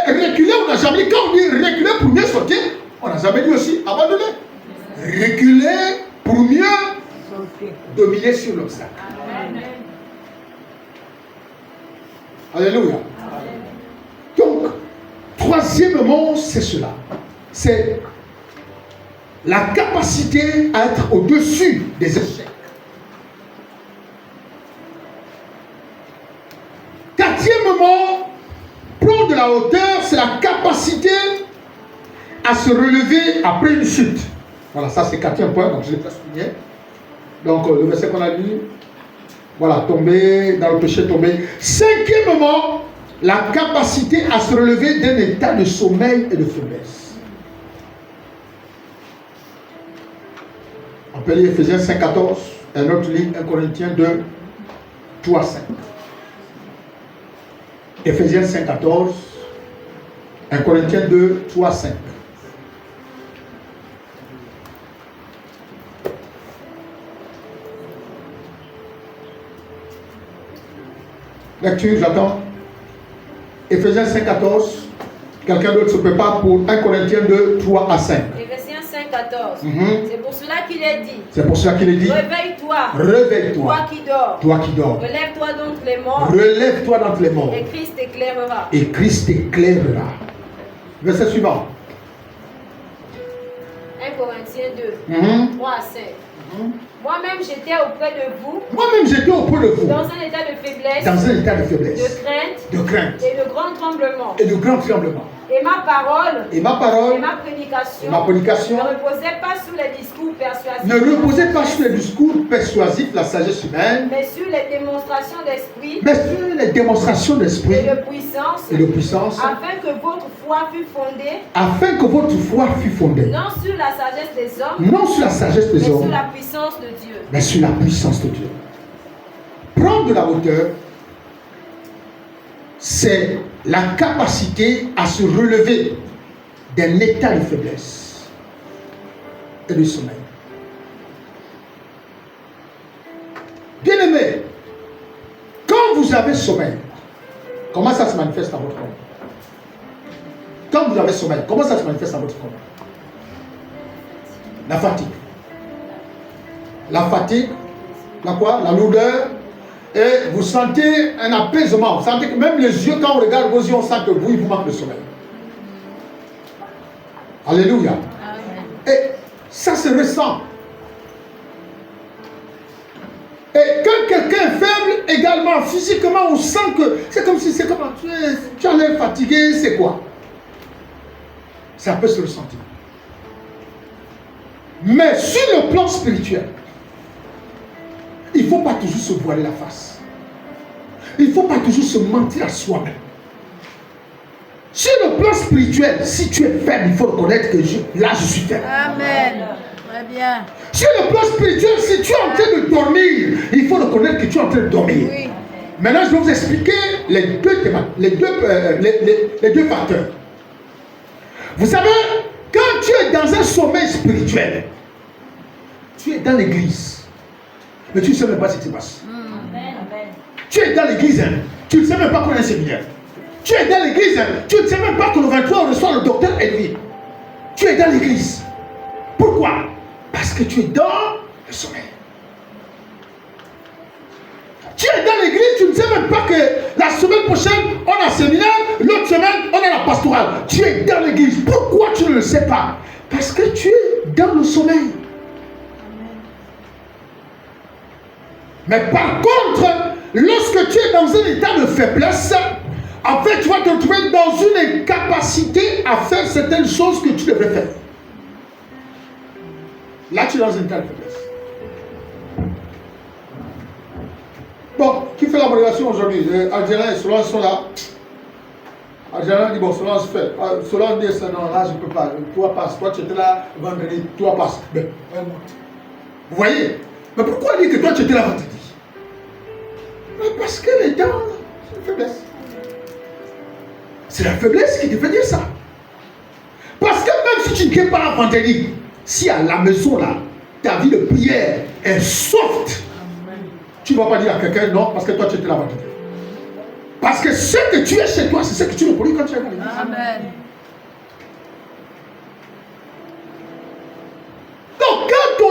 Et reculer, on n'a jamais dit, quand on dit reculer pour mieux sauter, on n'a jamais dit aussi abandonner. Reculer pour mieux dominer sur l'obstacle. Alléluia. Donc, troisièmement, c'est cela. C'est la capacité à être au-dessus des échecs. Quatrièmement, prendre de la hauteur, c'est la capacité à se relever après une chute. Voilà, ça c'est le quatrième point, donc je l'ai pas souligné. Donc le verset qu'on a lu, voilà, tomber dans le péché, tomber. Cinquièmement, la capacité à se relever d'un état de sommeil et de faiblesse. On peut lire Ephésiens 5,14, un autre livre, 1 Corinthiens 2, 3, 5. Ephésiens 5,14, 1 Corinthiens 2, 3, 5. Lecture, j'attends. Ephésiens 5,14. Quelqu'un d'autre se prépare pour 1 Corinthiens 2, 3 à 5. Ephésiens 5,14. C'est pour cela qu'il est dit. C'est pour cela qu'il est dit. Réveille-toi. Réveille-toi. Toi qui dors. Toi qui dors. Relève-toi d'entre les morts. Relève-toi d'entre les morts. Et Christ t'éclairera. Et Christ t'éclairera. Verset suivant. 1 Corinthiens 2, 3 à 5. Moi-même j'étais auprès de vous. Moi-même j'étais auprès de vous. Dans un état de faiblesse. Dans un état de faiblesse. De crainte. De crainte. Et de grand tremblement. Et de grand tremblement. Et ma parole. Et ma parole. Et ma prédication. Et ma prédication. Ne reposait pas sur les discours persuasifs. Ne reposait pas sur les discours persuasifs, la sagesse humaine. Mais sur les démonstrations d'esprit. Mais sur les démonstrations d'esprit. Et de puissance. Et de puissance. Afin que votre foi fût fondée. Afin que votre foi fût fondée. Non sur la sagesse des hommes. Non sur la sagesse des hommes. Mais sur la puissance de Dieu. Mais sur la puissance de Dieu. Prendre de la hauteur, c'est la capacité à se relever d'un état de faiblesse et de sommeil. Bien-aimés, quand vous avez sommeil, comment ça se manifeste dans votre corps? Quand vous avez sommeil, comment ça se manifeste dans votre corps? La fatigue. La fatigue, la quoi? La lourdeur. Et vous sentez un apaisement. Vous sentez que même les yeux, quand on regarde vos yeux, on sent que vous, il vous manque le sommeil. Alléluia. Amen. Et ça se ressent. Et quand quelqu'un est faible, également, physiquement, on sent que c'est comme si c'est comme tu as l'air fatigué, c'est quoi? Ça peut se ressentir. Mais sur le plan spirituel, il ne faut pas toujours se voiler la face. Il ne faut pas toujours se mentir à soi-même. Sur le plan spirituel, si tu es faible, il faut reconnaître que là je suis faible. Amen. Très bien. Sur le plan spirituel, si tu es en train de dormir, il faut reconnaître que tu es en train de dormir. Oui. Maintenant, je vais vous expliquer les deux facteurs. Vous savez, quand tu es dans un sommeil spirituel, tu es dans l'église. Mais tu ne sais même pas ce qui se passe. Amen. Tu es dans l'église, hein, tu ne sais même pas qu'on a un séminaire. Tu es dans l'église, hein, tu ne sais même pas que le 23 on reçoit le docteur Edwin. Tu es dans l'église. Pourquoi? Parce que tu es dans le sommeil. Tu es dans l'église, tu ne sais même pas que la semaine prochaine on a un séminaire, l'autre semaine on a la pastorale. Tu es dans l'église. Pourquoi tu ne le sais pas? Parce que tu es dans le sommeil. Mais par contre, lorsque tu es dans un état de faiblesse, en fait, tu vas te retrouver dans une incapacité à faire certaines choses que tu devrais faire. Là, tu es dans un état de faiblesse. Bon, qui fait la modération aujourd'hui? Algérien et Solange sont là. Algérien dit, bon, Solange fait. Solange dit, non, là, je ne peux pas. Toi, passe. Toi, tu étais là vendredi. Toi, passe. Mais, vous voyez? Mais pourquoi dire que toi, tu étais là vendredi? Parce que les dents, c'est la faiblesse. C'est la faiblesse qui te fait dire ça. Parce que même si tu ne viens pas là vendredi, si à la maison là, ta vie de prière est soft, tu ne vas pas dire à quelqu'un non, parce que toi tu étais là vendredi. Parce que ce que tu es chez toi, c'est ce que tu reproduis quand tu es dans l'église. Amen. Donc quand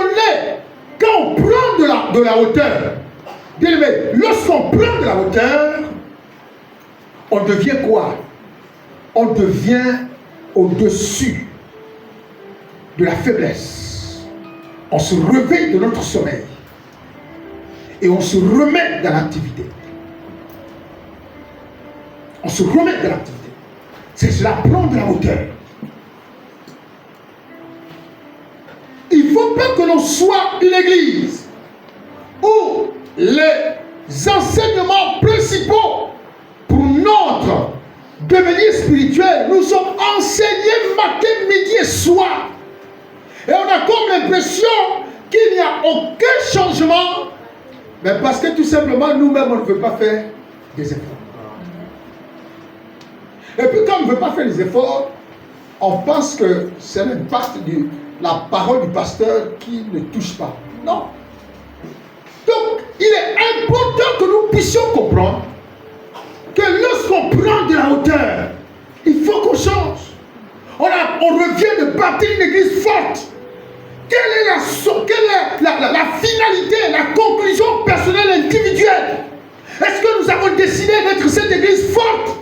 on prend de la hauteur, bien aimé, lorsqu'on prend de la hauteur, on devient quoi? On devient au-dessus de la faiblesse. On se réveille de notre sommeil et on se remet dans l'activité. On se remet dans l'activité. C'est cela, prendre de la hauteur. Il ne faut pas que l'on soit une église où les enseignements principaux pour notre devenir spirituel nous sommes enseignés matin, midi et soir. Et on a comme l'impression qu'il n'y a aucun changement, mais parce que tout simplement nous-mêmes on ne veut pas faire des efforts. Et puis quand on ne veut pas faire des efforts, on pense que c'est l'impact de la parole du pasteur qui ne touche pas. Non. Donc, il est important que nous puissions comprendre que lorsqu'on prend de la hauteur, il faut qu'on change. On revient de bâtir une église forte. Quelle est la finalité, la conclusion personnelle individuelle? Est-ce que nous avons décidé d'être cette église forte?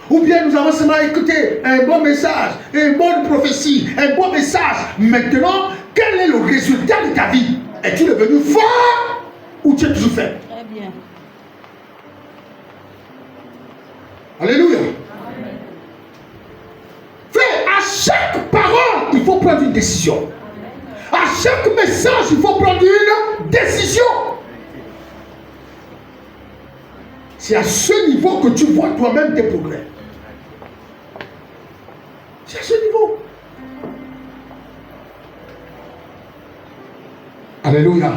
Ou bien nous avons seulement écouté un bon message, une bonne prophétie, un bon message. Maintenant, quel est le résultat de ta vie? Es-tu devenu fort ou tu es toujours faible? Très bien. Alléluia. chaque parole, il faut prendre une décision. À chaque message, il faut prendre une décision. C'est à ce niveau que tu vois toi-même tes progrès. C'est à ce niveau. Alléluia.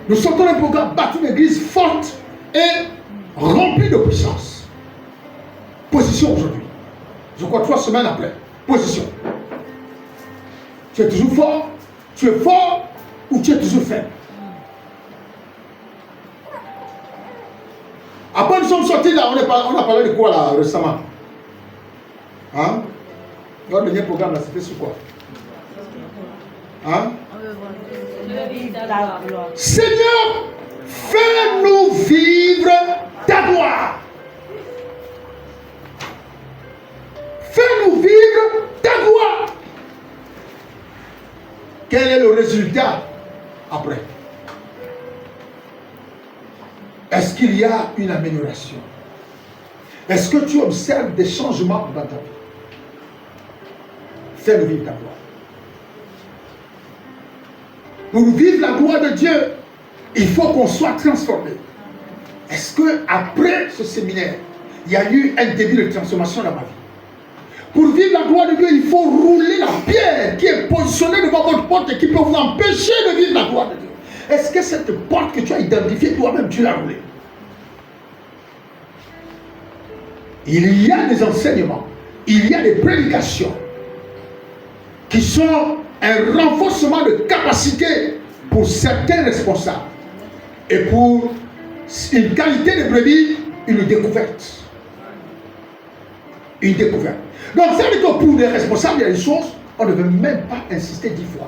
Nous sortons un programme, bâtir une église forte et remplie de puissance. Position aujourd'hui. Je crois 3 semaines après. Position. Tu es toujours fort, tu es fort ou tu es toujours faible. Après nous sommes sortis là, on a parlé de quoi là récemment? Hein? Notre dernier programme là, c'était sur quoi? Hein? Seigneur, fais-nous vivre ta gloire. Fais-nous vivre ta gloire. Quel est le résultat après? Est-ce qu'il y a une amélioration? Est-ce que tu observes des changements dans ta vie? Fais-nous vivre ta gloire. Pour vivre la gloire de Dieu, il faut qu'on soit transformé. Est-ce que après ce séminaire, il y a eu un début de transformation dans ma vie? Pour vivre la gloire de Dieu, il faut rouler la pierre qui est positionnée devant votre porte et qui peut vous empêcher de vivre la gloire de Dieu. Est-ce que cette porte que tu as identifiée toi-même, tu l'as roulée? Il y a des enseignements, il y a des prédications qui sont un renforcement de capacité pour certains responsables et pour une qualité de brebis, une découverte. Une découverte. Donc, ça veut dire que pour les responsables, il y a des choses, on ne veut même pas insister 10 fois.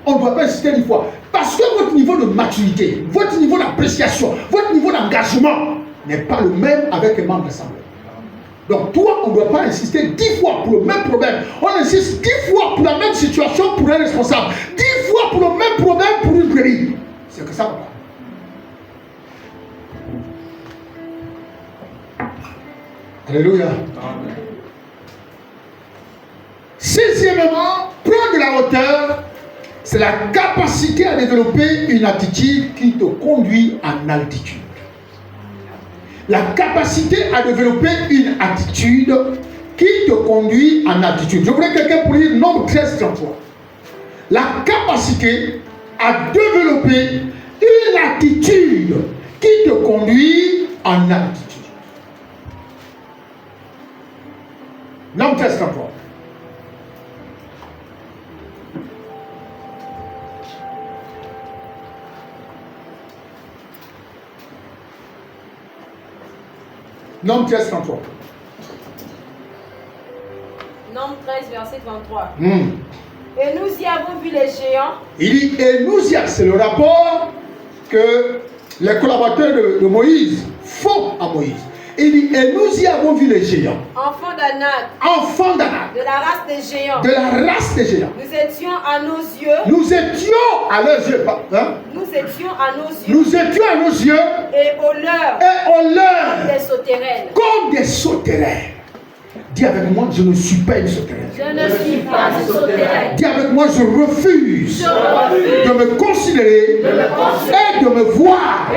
On ne doit pas insister 10 fois. Parce que votre niveau de maturité, votre niveau d'appréciation, votre niveau d'engagement n'est pas le même avec les membres de l'Assemblée. Donc, toi, on ne doit pas insister 10 fois pour le même problème. On insiste 10 fois pour la même situation pour un responsable. 10 fois pour le même problème pour une brebis. C'est que ça va pas. Alléluia. Amen. Sixièmement, prendre de la hauteur, c'est la capacité à développer une attitude qui te conduit en altitude. La capacité à développer une attitude qui te conduit en altitude. Je voudrais quelqu'un pour lire Nombre 13-33. La capacité à développer une attitude qui te conduit en altitude. Nombre 13-33. Nombre 13, 33. Nombre 13, verset 33. Et nous y avons vu les géants. Il dit, et nous y avons, c'est le rapport que les collaborateurs de Moïse font à Moïse. Il dit, et nous y avons vu les géants. Enfants d'Anak. Enfants d'Anak. De la race des géants. De la race des géants. Nous étions à nos yeux. Nous étions à leurs yeux. Hein? Nous étions à nos yeux. Nous étions à nos yeux. Et au leur. Et au leur. Comme des sauterelles. Comme des sauterelles. Dis avec moi, je ne suis pas une sauterelle. Je ne suis pas une sauterelle. Dis avec moi, je refuse de me considérer et de me voir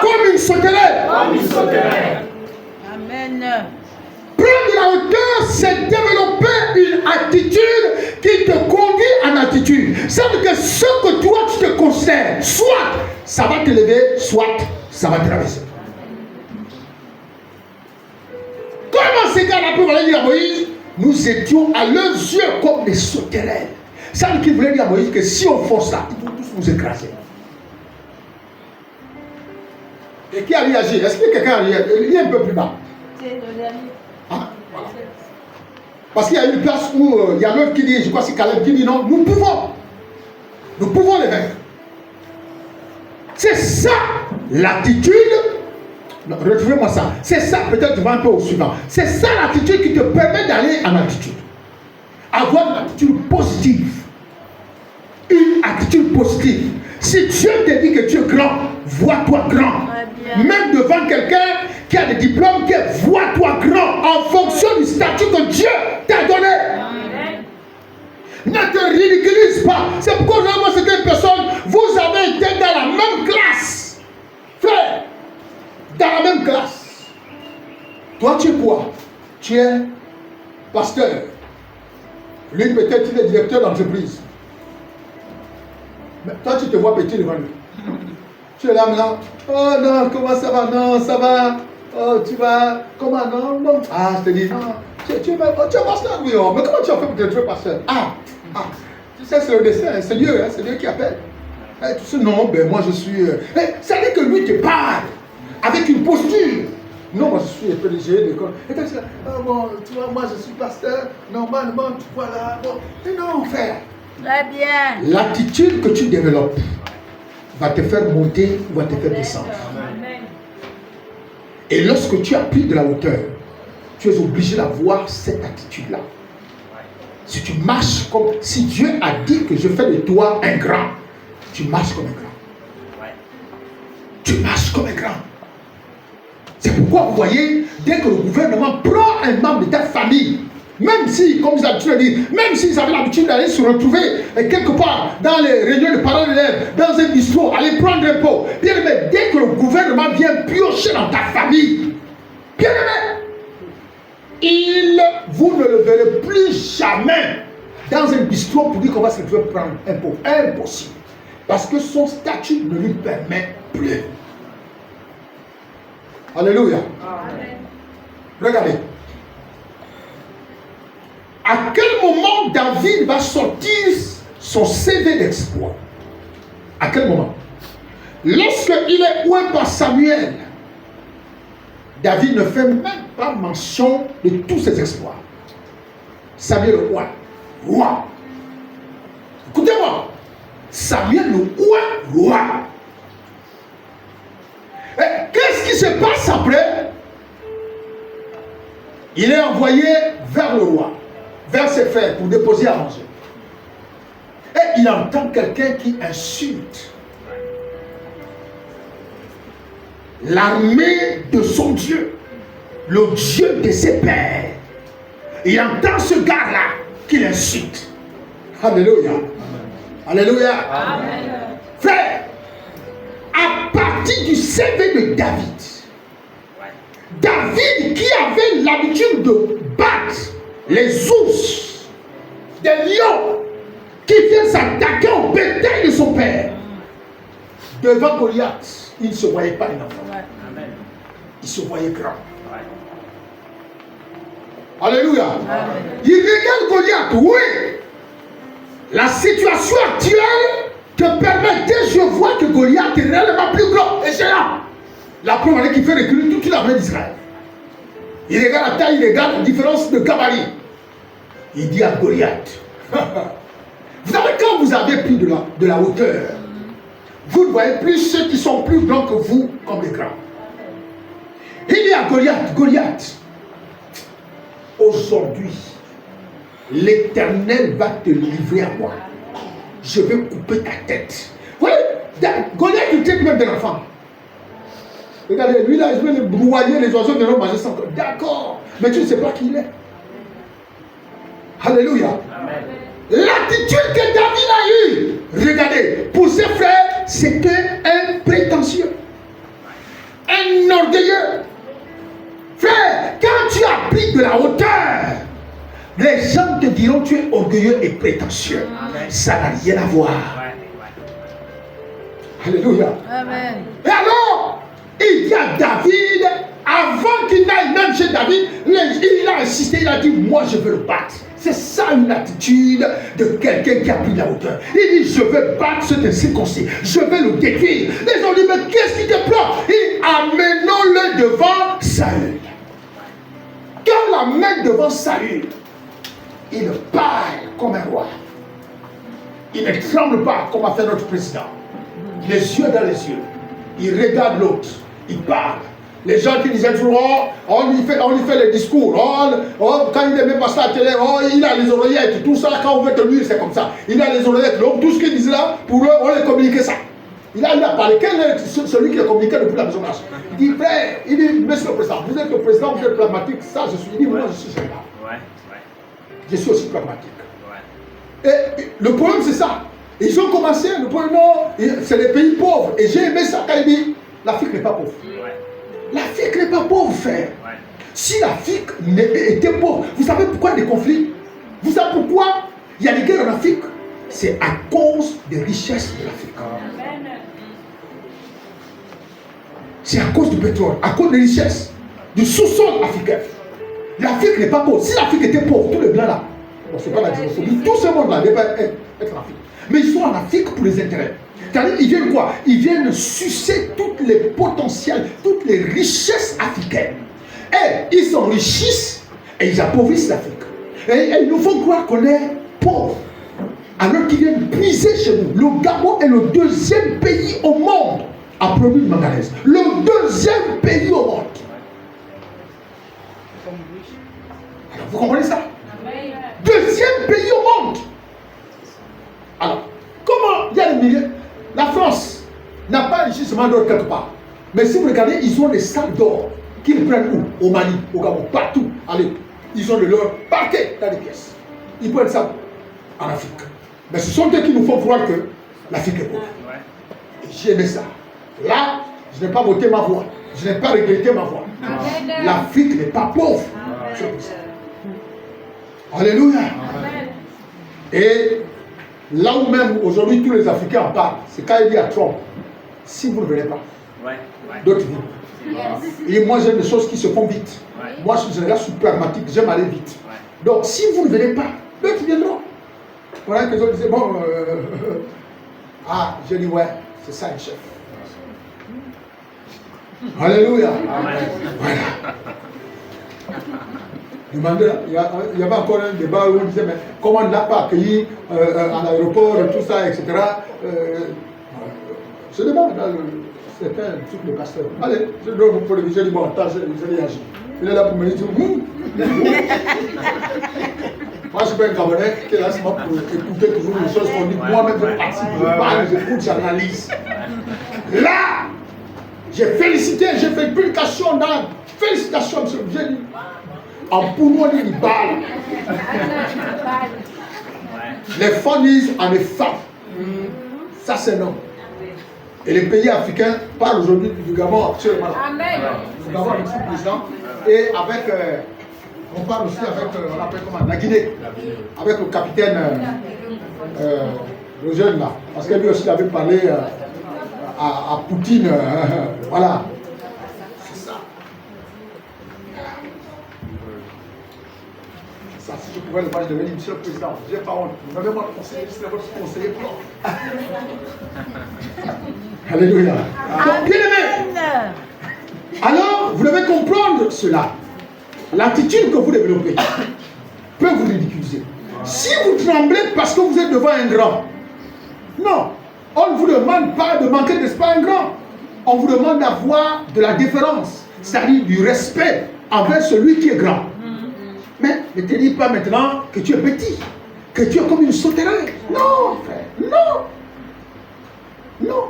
comme une sauterelle. Amen. Prendre de la hauteur, c'est développer une attitude qui te conduit en attitude. Ça veut dire que ce que toi tu te considères, soit ça va te lever, soit ça va te rabaisser. Comment ces gars-là peuvent aller dire à Moïse, nous étions à leurs yeux comme des sauterelles. Ça veut dire qu'ils voulaient dire à Moïse que si on force ça, ils vont tous nous écraser. Et qui a réagi? Est-ce que quelqu'un a réagi? Il est un peu plus bas. Hein? Voilà. Parce qu'il y a une place où il y a l'autre qui dit, je crois que c'est Caleb qui dit non, nous pouvons les vaincre. C'est ça l'attitude. Retrouvez-moi ça. C'est ça, peut-être tu vas un peu au suivant. C'est ça l'attitude qui te permet d'aller en altitude. Avoir une attitude positive. Une attitude positive. Si Dieu te dit que tu es grand, vois-toi grand. Même devant quelqu'un qui a des diplômes, vois-toi grand en fonction du statut que Dieu ça. C'est pourquoi normalement certaines personnes, vous avez été dans la même classe. Frère, dans la même classe. Toi, tu es quoi? Tu es pasteur. Lui, peut-être, il est directeur d'entreprise. Mais toi, tu te vois petit devant lui. Tu es là maintenant. Oh non, comment ça va? Non, ça va. Oh, tu vas. Comment? Non, non. Ah, je te dis. Tu es pasteur, oui. Oh, mais comment tu as fait pour être pasteur? Tu sais, c'est le destin. C'est Dieu, hein, c'est Dieu qui appelle. Tu sais, non, ben moi je suis. Ça veut dire que lui te parle avec une posture. Non, moi je suis PDG d'école. Et tu dis, bon, tu vois, moi je suis pasteur. Normalement, tu vois là. Bon. Mais non, frère. Très bien. L'attitude que tu développes va te faire monter ou va te faire descendre. Amen. Et lorsque tu as pris de la hauteur, tu es obligé d'avoir cette attitude-là. Si tu marches comme... Si Dieu a dit que je fais de toi un grand, tu marches comme un grand. Tu marches comme un grand. C'est pourquoi vous voyez, dès que le gouvernement prend un membre de ta famille, même si, comme ils ont dit, même s'ils avaient l'habitude d'aller se retrouver quelque part dans les réunions de parents d'élèves, dans un bistrot, aller prendre un pot, bien aimé, dès que le gouvernement vient piocher dans ta famille, bien aimé, vous ne le verrez plus jamais dans un bistrot pour dire qu'on va se retrouver prendre un pot. Impossible. Parce que son statut ne lui permet plus. Alléluia. Amen. Regardez. À quel moment David va sortir son CV d'exploit? À quel moment? Lorsqu'il est oué par Samuel, David ne fait même pas mention de tous ses exploits. Samuel le roi. Roi. Écoutez-moi. Samuel le roi. Qu'est-ce qui se passe après? Il est envoyé vers le roi, vers ses frères pour déposer à manger. Et il entend quelqu'un qui insulte l'armée de son Dieu, le Dieu de ses pères. Il entend ce gars-là qui l'insulte. Alléluia. Alléluia. Amen. Frère, à partir du CV de David, David qui avait l'habitude de battre les ours, des lions qui viennent s'attaquer au bétail de son père, devant Goliath, il ne se voyait pas un enfant. Il se voyait grand. Alléluia. Il regarde Goliath, oui. La situation actuelle te permet, dès je vois que Goliath est réellement plus grand et géant. La première année qu'il fait reculer toute l'armée d'Israël. Il regarde la taille, il regarde la différence de gabarit. Il dit à Goliath, vous savez, quand vous avez pris de la hauteur, vous ne voyez plus ceux qui sont plus grands que vous comme les grands. Il dit à Goliath, Goliath, aujourd'hui, l'Éternel va te livrer à moi. Je vais couper ta tête. Vous voyez, Goliath, il traite même de l'enfant. Regardez, lui là, je vais le broyer, les oiseaux de l'homme manger sans corps. D'accord, mais tu ne sais pas qui il est. Alléluia. Amen. L'attitude que David a eue, regardez, pour ses frères, c'était un prétentieux, un orgueilleux. Frère, quand tu as pris de la hauteur, les gens te diront tu es orgueilleux et prétentieux. Amen. Ça n'a rien à voir. Alléluia. Amen. Et alors, il dit à David, avant qu'il n'aille même chez David, il a insisté, il a dit, moi je veux le battre. C'est ça une attitude de quelqu'un qui a pris de la hauteur. Il dit, je veux battre cet incirconcis, je veux le détruire. Les gens disent, mais qu'est-ce qui te prend? Il dit, amenons-le devant Saül. Quand on l'amène devant Saül, il parle comme un roi. Il ne tremble pas comme a fait notre président. Les yeux dans les yeux. Il regarde l'autre. Il parle. Les gens qui disaient toujours, on lui fait les discours. Quand il aimait passer à la télé, il a les oreillettes. Tout ça, quand on veut te nuire, c'est comme ça. Il a les oreillettes. Donc, tout ce qu'il disait là, pour eux, on les communiquait ça. Il a parlé. Quel est celui qui a communiqué depuis la maison d'âge? Il dit, frère, il dit, monsieur le président, vous êtes le président, vous êtes pragmatique. Ça, je suis. Il dit, moi, je suis général. Je suis aussi pragmatique. Et le problème, c'est ça. Ils ont commencé, le problème, non, c'est les pays pauvres. Et j'ai aimé ça quand il dit, l'Afrique n'est pas pauvre. L'Afrique n'est pas pauvre, frère. Si l'Afrique était pauvre, vous savez pourquoi il y a des conflits? Vous savez pourquoi il y a des guerres en Afrique? C'est à cause des richesses de l'Afrique. C'est à cause du pétrole, à cause des richesses, du sous-sol africain. L'Afrique n'est pas pauvre. Si l'Afrique était pauvre, tous les blancs là, bon, c'est pas la xénophobie, tout ce monde là devait être en Afrique. Mais ils sont en Afrique pour les intérêts. C'est-à-dire, ils viennent quoi? Ils viennent sucer toutes les potentiels, toutes les richesses africaines. Et ils s'enrichissent et ils appauvrissent l'Afrique. Et ils nous font croire qu'on est pauvre. Alors qu'ils viennent puiser chez nous. Le Gabon est le deuxième pays au monde à produire du manganèse. Le deuxième pays au monde. Alors, vous comprenez ça? Deuxième pays au monde. Alors, comment il y a des milliers? La France n'a pas un enrichissement d'or quelque part. Mais si vous regardez, ils ont des sacs d'or qu'ils prennent où? Au Mali, au Gabon, partout. Allez, ils ont de l'or parqué dans les pièces. Ils prennent ça en Afrique. Mais ce sont eux qui nous font croire que l'Afrique est pauvre. Et j'ai aimé ça. Là, je n'ai pas voté ma voix. Je n'ai pas regretté ma voix. L'Afrique n'est pas pauvre. Alléluia. Et là où même aujourd'hui tous les Africains en parlent, c'est quand il dit à Trump, si vous ne venez pas, d'autres viennent. Et moi j'aime les choses qui se font vite. Moi je suis suis pragmatique, j'aime aller vite. Donc si vous ne venez pas, d'autres viendront. Voilà que les autres disaient, bon, ah, j'ai dit ouais, c'est ça le chef. Alléluia. Voilà. Demandez, il y avait encore un débat où on disait, mais comment on ne l'a pas accueilli à l'aéroport, tout ça, etc. Ce débat, c'était un truc de pasteur. Allez, je donne pour le viser, je dis, bon, attends, je vais réagir. Il est là pour me dire, moi, je suis pas un Gabonais qui est là seulement pour écouter toujours les choses qu'on dit. Moi-même, je participe, je parle, j'écoute, j'analyse. Là, j'ai félicité, j'ai fait une publication dans félicitations, monsieur. J'ai dit, en poumon, il parle. Les femmes disent en effet. Ça, c'est non. Et les pays africains parlent aujourd'hui du Gabon actuellement. Amen. Le Gabon est le président. Et avec, on parle aussi avec, on appelle comment, la Guinée. Avec le capitaine, le jeune là. Parce que lui aussi avait parlé à Poutine. Voilà. C'est ça. Ça, si je pouvais le voir, je devais dire, monsieur le président, j'ai pas honte. Vous avez moi le conseiller, c'est votre conseiller plan. Alléluia. Bien aimé. Alors, vous devez comprendre cela. L'attitude que vous développez peut vous ridiculiser. Si vous tremblez parce que vous êtes devant un grand, non, on ne vous demande pas de manquer d'esprit à un grand. On vous demande d'avoir de la déférence, c'est-à-dire du respect envers celui qui est grand. Mais ne te dis pas maintenant que tu es petit, que tu es comme une sauterelle. Non, frère, non. Non.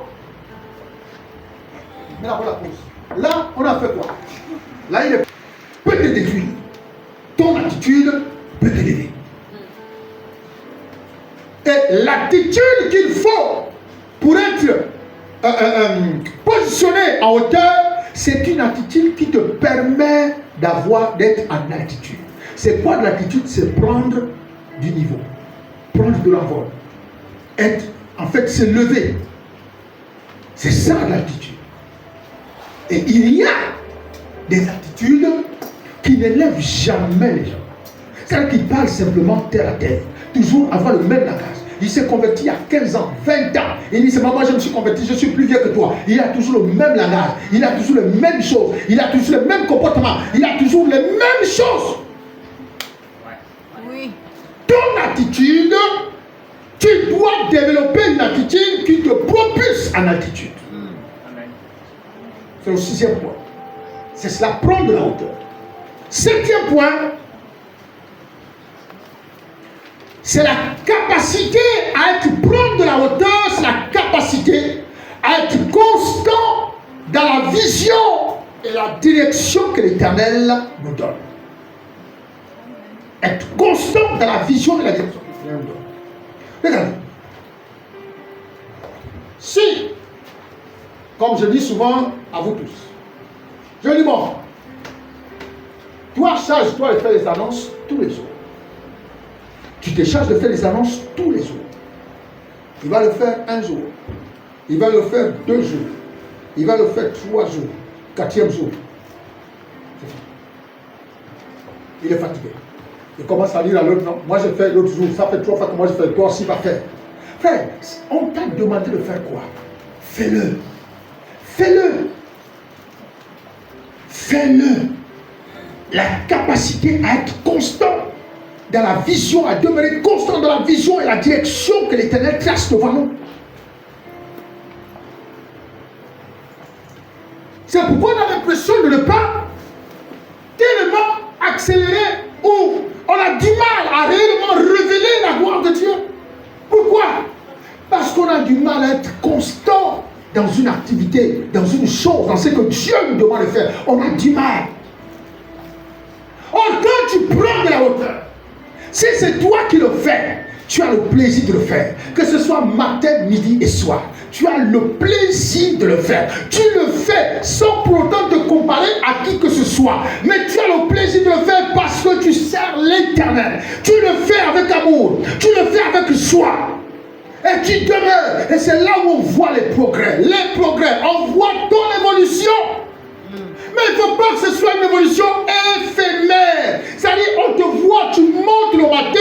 Mais là, on la pose. Là, on a fait quoi? Là, il peut te détruire. Ton attitude peut t'élever. Et l'attitude qu'il faut pour être positionné en hauteur, c'est une attitude qui te permet d'être en altitude. C'est quoi de l'attitude? C'est prendre du niveau, prendre de l'envol, être, en fait, se lever. C'est ça l'attitude. Et il y a des attitudes qui n'élèvent jamais les gens. C'est-à-dire qu'ils parlent simplement terre à terre, toujours avoir le même langage. Il s'est converti il y a 15 ans, 20 ans. Il dit, c'est moi, je me suis converti, je suis plus vieux que toi. Il a toujours le même langage, il a toujours les mêmes choses, il a toujours le même comportement, il a toujours les mêmes choses. Oui. Ton attitude, tu dois développer une attitude qui te propulse en altitude. C'est le 6e point. C'est cela, prendre de la hauteur. 7e point, c'est la capacité à être prendre de la hauteur, c'est la capacité à être constant dans la vision et la direction que l'Éternel nous donne. Être constant dans la vision et la direction que l'Éternel nous donne. Regardez. Si, comme je dis souvent à vous tous, je dis bon, toi, charge-toi de faire les annonces tous les jours. Tu te charges de faire les annonces tous les jours. Il va le faire un jour. Il va le faire 2 jours. Il va le faire 3 jours. 4e jour. C'est fini. Il est fatigué. Il commence à lire à l'autre. Non, moi je fais l'autre jour. Ça fait 3 fois que moi je fais. Toi aussi va faire. Frère, on t'a demandé de faire quoi? Fais-le. Fais-le. Fais-le. La capacité à être constant dans la vision, à demeurer constant dans la vision et la direction que l'Éternel trace devant nous. C'est pourquoi on a l'impression de ne pas tellement accélérer ou on a du mal à réellement révéler la gloire de Dieu. Pourquoi? Parce qu'on a du mal à être constant dans une activité, dans une chose, dans ce que Dieu nous demande de faire. On a du mal. Or, quand tu prends de la hauteur, si c'est toi qui le fais, tu as le plaisir de le faire. Que ce soit matin, midi et soir. Tu as le plaisir de le faire. Tu le fais sans pour autant te comparer à qui que ce soit. Mais tu as le plaisir de le faire parce que tu sers l'Éternel. Tu le fais avec amour. Tu le fais avec joie. Et tu demeures. Et c'est là où on voit les progrès. Les progrès. On voit ton évolution. Mais il ne faut pas que ce soit une évolution éphémère. C'est-à-dire, on te voit, tu montes le matin,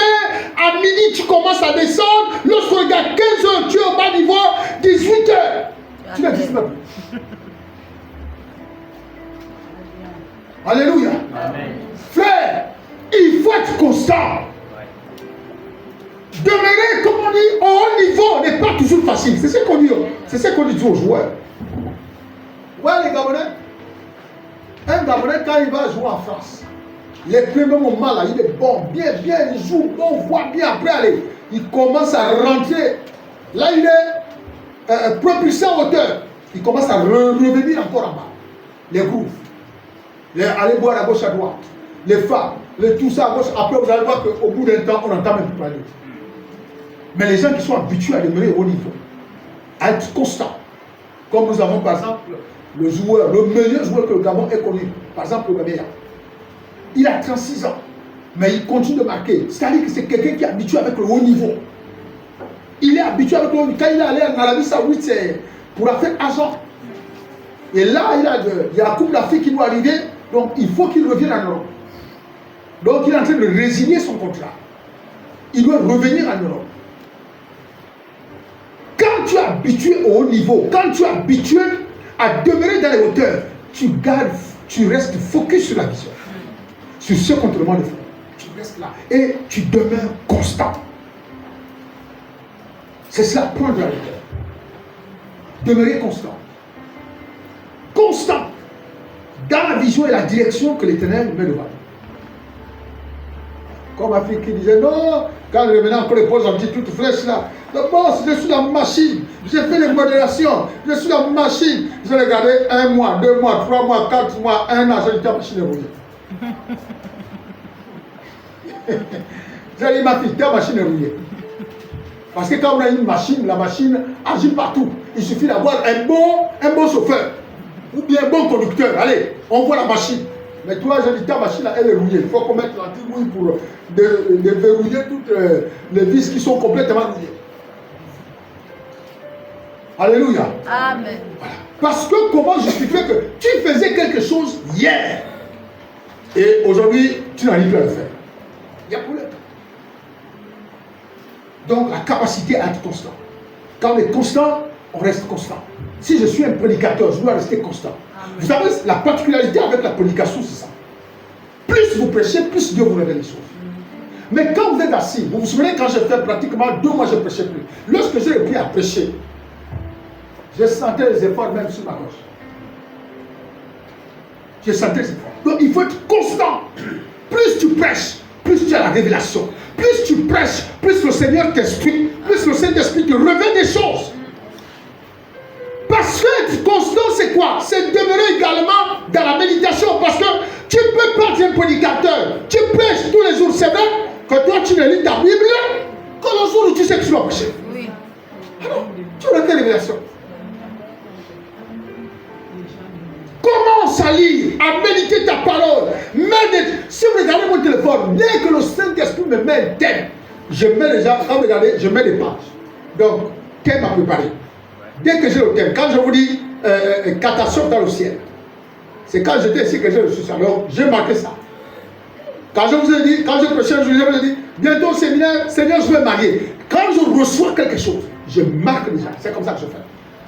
à midi, tu commences à descendre. Lorsqu'on regarde 15 heures, tu es au bas niveau, 18 heures. Tu n'existes pas plus. Alléluia. Amen. Frère, il faut être constant. Demeurer, comme on dit, au haut niveau n'est pas toujours facile. C'est ce qu'on dit. C'est ce qu'on dit aux joueurs. Ouais, les Gabonais. Un Gabonais, quand il va jouer en France, les premiers moments là, il est bon, bien, il joue, on voit bien. Après, allez, il commence à rentrer. Là, il est propulsé en hauteur. Il commence à revenir encore en bas. Les grooves, aller boire à gauche, à droite, les femmes, tout ça à gauche. Après, vous allez voir qu'au bout d'un temps, on n'entend même plus parler. Mais les gens qui sont habitués à demeurer au niveau, à être constant, comme nous avons par exemple le joueur, le meilleur joueur que le Gabon ait connu, par exemple le Gabéa. Il a 36 ans, mais il continue de marquer. C'est-à-dire que c'est quelqu'un qui est habitué avec le haut niveau. Il est habitué avec le haut niveau. Quand il est allé en Arabie Saoudite, c'est pour la fête agent. Et là, il y a la Coupe d'Afrique qui doit arriver, donc il faut qu'il revienne en Europe. Donc il est en train de résigner son contrat. Il doit revenir en Europe. Quand tu es habitué au haut niveau, quand tu es habitué à demeurer dans les hauteurs, tu restes focus sur la vision, sur ce qu'on te demande de faire. Tu restes là et tu demeures constant. C'est cela, prendre la hauteur. Demeurer constant. Constant dans la vision et la direction que l'Éternel met devant. Comme Afrique qui disait non, quand le revenant encore les pose un petit toute fraîche là. Le boss, je suis la machine. J'ai fait les modérations. Je suis la machine. J'ai regardé 1 mois, 2 mois, 3 mois, 4 mois, 1 an. J'ai dit la machine est rouillée. J'ai dit ma fille, ta machine est rouillée. Parce que quand on a une machine, la machine agit partout. Il suffit d'avoir un bon chauffeur. Ou bien un bon conducteur. Allez, on voit la machine. Mais toi, j'ai dit, ta machine, elle est rouillée. Il faut qu'on mette l'anti-rouille pour déverrouiller toutes les vis qui sont complètement rouillées. Alléluia. Amen. Voilà. Parce que comment justifier que tu faisais quelque chose hier et aujourd'hui, tu n'arrives plus à le faire? Il y a problème. Donc, la capacité à être constant. Quand on est constant, on reste constant. Si je suis un prédicateur, je dois rester constant. Amen. Vous savez, la particularité avec la prédication, c'est ça. Plus vous prêchez, plus Dieu vous révèle les choses. Mais quand vous êtes assis, vous vous souvenez quand j'ai fait pratiquement 2 mois, je ne prêchais plus. Lorsque j'ai repris à prêcher, je sentais les efforts même sur ma gauche. Je sentais les efforts. Donc il faut être constant. Plus tu prêches, plus tu as la révélation. Plus tu prêches, plus le Seigneur t'explique, plus le Saint-Esprit te révèle des choses. Parce que être constant, c'est quoi? C'est demeurer également dans la méditation. Parce que tu ne peux pas être un prédicateur. Tu prêches tous les jours, c'est vrai que toi tu ne lis ta Bible que au jour où tu sais que tu dois prêcher. Oui. Alors, tu auras quelle révélation? Commence à lire, à méditer ta parole. Si vous regardez mon téléphone, dès que le Saint-Esprit me met un thème, je mets déjà, quand vous regardez, je mets des pages. Donc, thème à préparer. Dès que j'ai le thème, quand je vous dis catastrophe dans le ciel, c'est quand j'étais ici que j'ai reçu ça. Alors, j'ai marqué ça. Quand je vous ai dit, quand je prêchais, je vous ai dit, bientôt séminaire, Seigneur, je vais marier. Quand je reçois quelque chose, je marque déjà. C'est comme ça que je fais.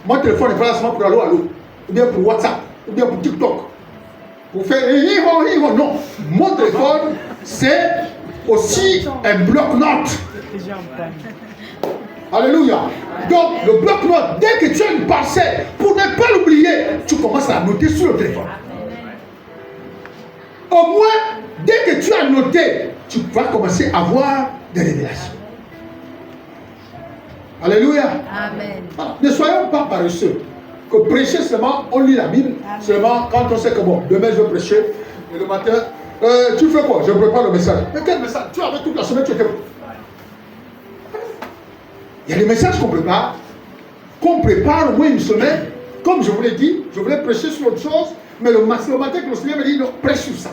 Mon téléphone n'est pas là seulement pour allo, ou bien pour WhatsApp, ou bien pour TikTok. Pour faire non. Mon téléphone, c'est aussi un bloc-notes. Alléluia. Donc, le bloc-notes, dès que tu as une parcelle, pour ne pas l'oublier, tu commences à noter sur le téléphone. Au moins, dès que tu as noté, tu vas commencer à avoir des révélations. Alléluia. Amen. Voilà. Ne soyons pas paresseux. Que prêcher seulement, on lit la Bible, amen, seulement quand on sait que bon, demain je vais prêcher, et le matin, tu fais quoi? Je prépare le message. Mais quel message? Tu avais toute la semaine, tu étais. Il y a des messages qu'on prépare au moins une semaine. Comme je vous l'ai dit, je voulais prêcher sur autre chose, mais le matin que le Seigneur me dit, non, prêche sur ça.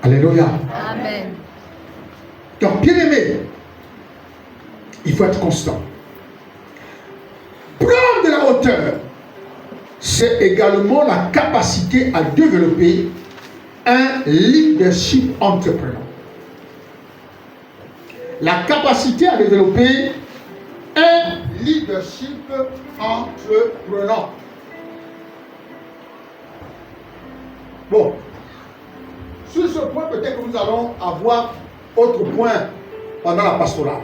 Alléluia. Amen. Donc, bien aimé, il faut être constant. Prendre de la hauteur, c'est également la capacité à développer un leadership entrepreneur. La capacité à développer un leadership entrepreneur. Bon, sur ce point, peut-être que nous allons avoir autre point pendant la pastorale.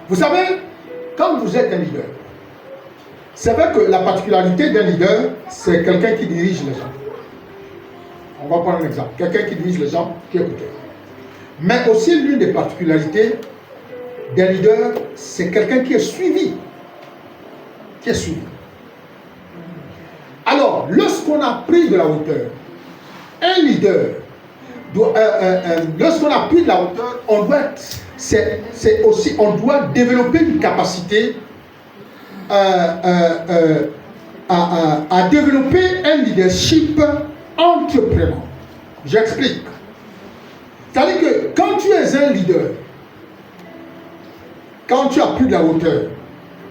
Vous savez, quand vous êtes un leader, c'est vrai que la particularité d'un leader, c'est quelqu'un qui dirige les gens. On va prendre un exemple. Quelqu'un qui dirige les gens, qui écoute. Mais aussi l'une des particularités d'un leader, c'est quelqu'un qui est suivi. Qui est suivi. Alors, lorsqu'on a pris de la hauteur, un leader, lorsqu'on a pris de la hauteur, on doit développer une capacité à développer un leadership entrepreneur. J'explique. C'est-à-dire que quand tu es un leader, quand tu as pris de la hauteur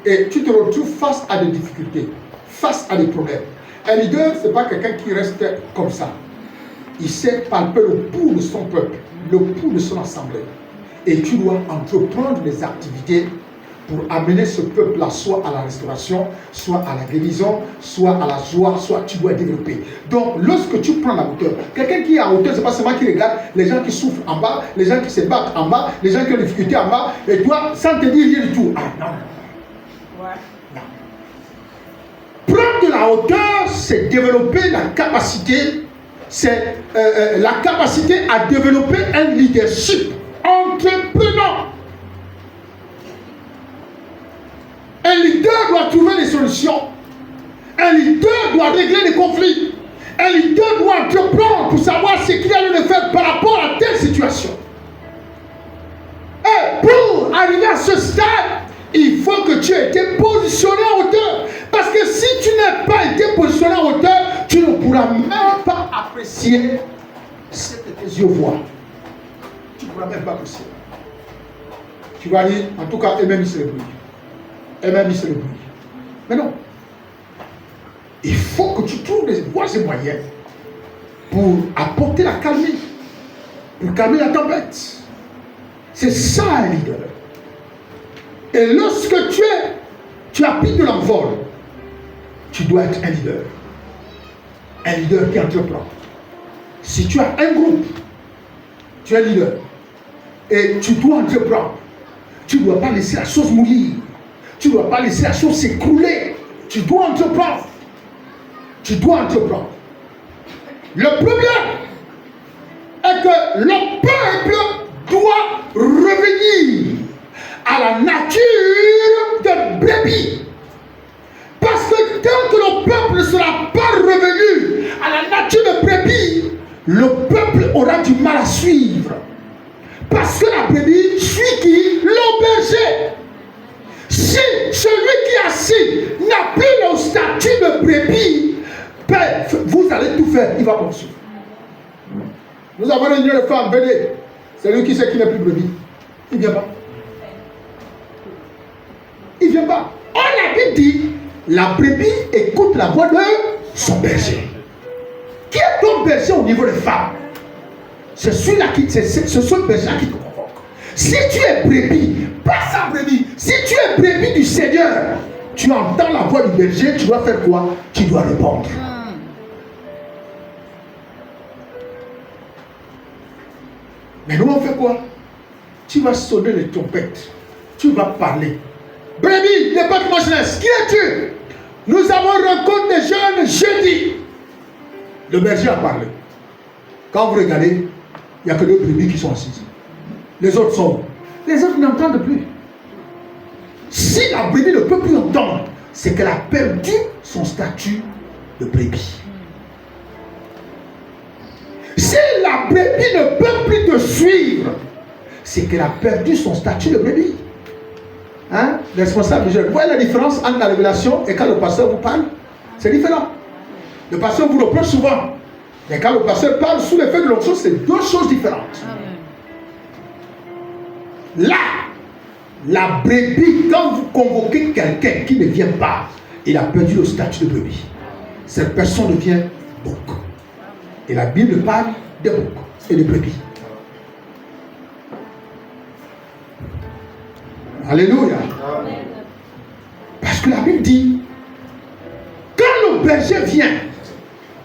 et tu te retrouves face à des difficultés, face à des problèmes, un leader, ce n'est pas quelqu'un qui reste comme ça. Il sait palper le pouls de son peuple, le pouls de son assemblée. Et tu dois entreprendre des activités pour amener ce peuple-là soit à la restauration, soit à la guérison, soit à la joie, soit tu dois développer. Donc, lorsque tu prends la hauteur, quelqu'un qui est à hauteur, ce n'est pas seulement qui regarde les gens qui souffrent en bas, les gens qui se battent en bas, les gens qui ont des difficultés en bas, et toi, sans te dire rien du tout. Ah non. Ouais. Non. Prendre de la hauteur, c'est développer la capacité, c'est la capacité à développer un leadership entrepreneur. Un leader doit trouver des solutions. Un leader doit régler les conflits. Un leader doit entreprendre pour savoir ce qu'il a lieu de faire par rapport à telle situation. Et pour arriver à ce stade, il faut que tu aies été positionné en hauteur. Parce que si tu n'as pas été positionné en hauteur, tu ne pourras même pas apprécier ce que tes yeux voient. Tu ne pourras même pas apprécier. Tu vas dire, en tout cas, eux-mêmes ils se débrouillent. Eux-mêmes ils se débrouillent. Mais non. Il faut que tu trouves des voies et moyens pour apporter la calmie, pour calmer la tempête. C'est ça un leader. Et lorsque tu as pris de l'envol, tu dois être un leader. Un leader qui entreprend. Si tu as un groupe, tu es leader. Et tu dois entreprendre. Tu ne dois pas laisser la chose mourir. Tu ne dois pas laisser la chose s'écrouler. Tu dois entreprendre. Tu dois entreprendre. Le problème est que le peuple doit revenir à la nature de brebis. Parce que tant que le peuple ne sera pas revenu à la nature de brebis, le peuple aura du mal à suivre. brebis suit qui? Le berger. Si celui qui est assis n'a plus le statut de brebis, vous allez tout faire, il va poursuivre. Nous avons une jeune femme, venez. C'est lui qui sait qu'il n'est plus brebis. Il ne vient pas. Il ne vient pas. On l'a Bible dit, la brebis écoute la voix de son berger. Qui est ton berger au niveau des femmes? C'est celui-là c'est ce berger-là qui te convoque. Si tu es brebis, pas sa brebis, si tu es brebis du Seigneur, tu entends la voix du berger, tu dois faire quoi? Tu dois répondre. Mais nous on fait quoi? Tu vas sonner les trompettes, tu vas parler. Brebis, n'est pas de ma jeunesse, qui es-tu? Nous avons rencontré des jeunes jeudi. Le berger a parlé. Quand vous regardez, il n'y a que deux brebis qui sont assises. Les autres sont. Les autres n'entendent plus. Si la brebis ne peut plus entendre, c'est qu'elle a perdu son statut de brebis. Si la brebis ne peut plus te suivre, c'est qu'elle a perdu son statut de brebis. Hein? Responsable du jeune. Vous voyez la différence entre la révélation et quand le pasteur vous parle? C'est différent. Le pasteur vous reproche souvent. Mais quand le pasteur parle sous l'effet de l'onction, c'est deux choses différentes. Là, la brebis, quand vous convoquez quelqu'un qui ne vient pas, il a perdu le statut de brebis. Cette personne devient bouc. Et la Bible parle de bouc et de brebis. Alléluia. Parce que la Bible dit, quand le berger vient,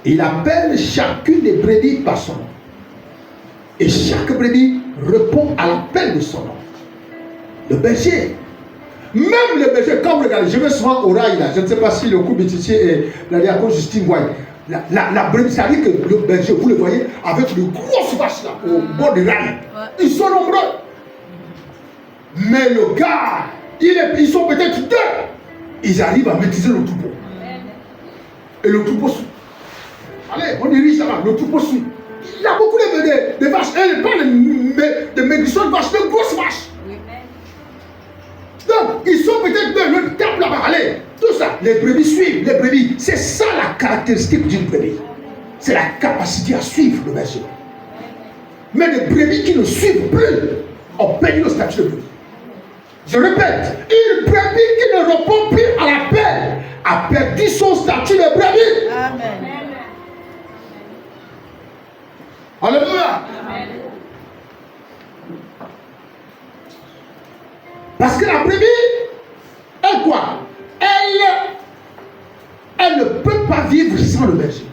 il appelle chacune des brebis par son nom. Et chaque brebis répond à l'appel de son nom. Le berger, même le berger, quand vous regardez, je vais souvent au rail là, je ne sais pas si le couple Bétitier et la diacone Justine voient. La brebis, ça dit que le berger, vous le voyez, avec de grosses vaches là, au bord du rail. Ils sont nombreux. Mais le gars, ils sont peut-être deux. Ils arrivent à maîtriser le troupeau. Et le troupeau suit. Allez, on dirige là-bas, le troupeau suit. Il y a beaucoup de vaches. Et pas de maigrisson de vaches, de grosses vaches. Donc, ils sont peut-être deux, le tape là-bas. Allez, tout ça. Les brebis suivent, les brebis. C'est ça la caractéristique d'une brebis. C'est la capacité à suivre le berger. Mais les brebis qui ne suivent plus ont perdu le statut de brebis. Je répète, une brebis qui ne répond plus à l'appel a perdu son statut de brebis. Amen. Alléluia. Amen. Parce que la brebis, elle quoi? Elle ne peut pas vivre sans le berger.